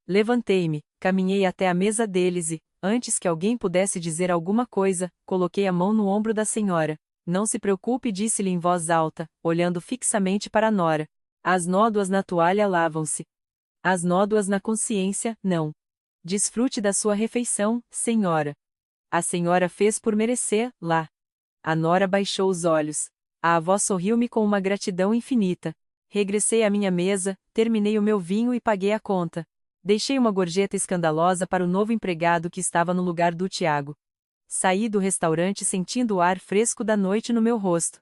Levantei-me, caminhei até a mesa deles e, antes que alguém pudesse dizer alguma coisa, coloquei a mão no ombro da senhora. Não se preocupe, disse-lhe em voz alta, olhando fixamente para a nora. As nódoas na toalha lavam-se. As nódoas na consciência, não. Desfrute da sua refeição, senhora. A senhora fez por merecer, lá. A nora baixou os olhos. A avó sorriu-me com uma gratidão infinita. Regressei à minha mesa, terminei o meu vinho e paguei a conta. Deixei uma gorjeta escandalosa para o novo empregado que estava no lugar do Tiago. Saí do restaurante sentindo o ar fresco da noite no meu rosto.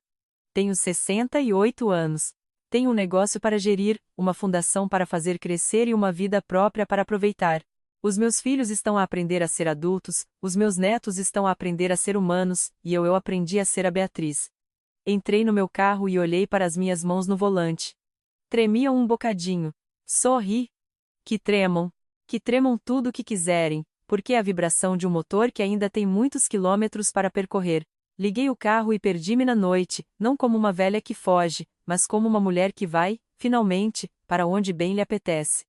Tenho 68 anos. Tenho um negócio para gerir, uma fundação para fazer crescer e uma vida própria para aproveitar. Os meus filhos estão a aprender a ser adultos, os meus netos estão a aprender a ser humanos, e eu aprendi a ser a Beatriz. Entrei no meu carro e olhei para as minhas mãos no volante. Tremiam um bocadinho. Sorri. Que tremam tudo o que quiserem, porque é a vibração de um motor que ainda tem muitos quilômetros para percorrer. Liguei o carro e perdi-me na noite, não como uma velha que foge, mas como uma mulher que vai, finalmente, para onde bem lhe apetece.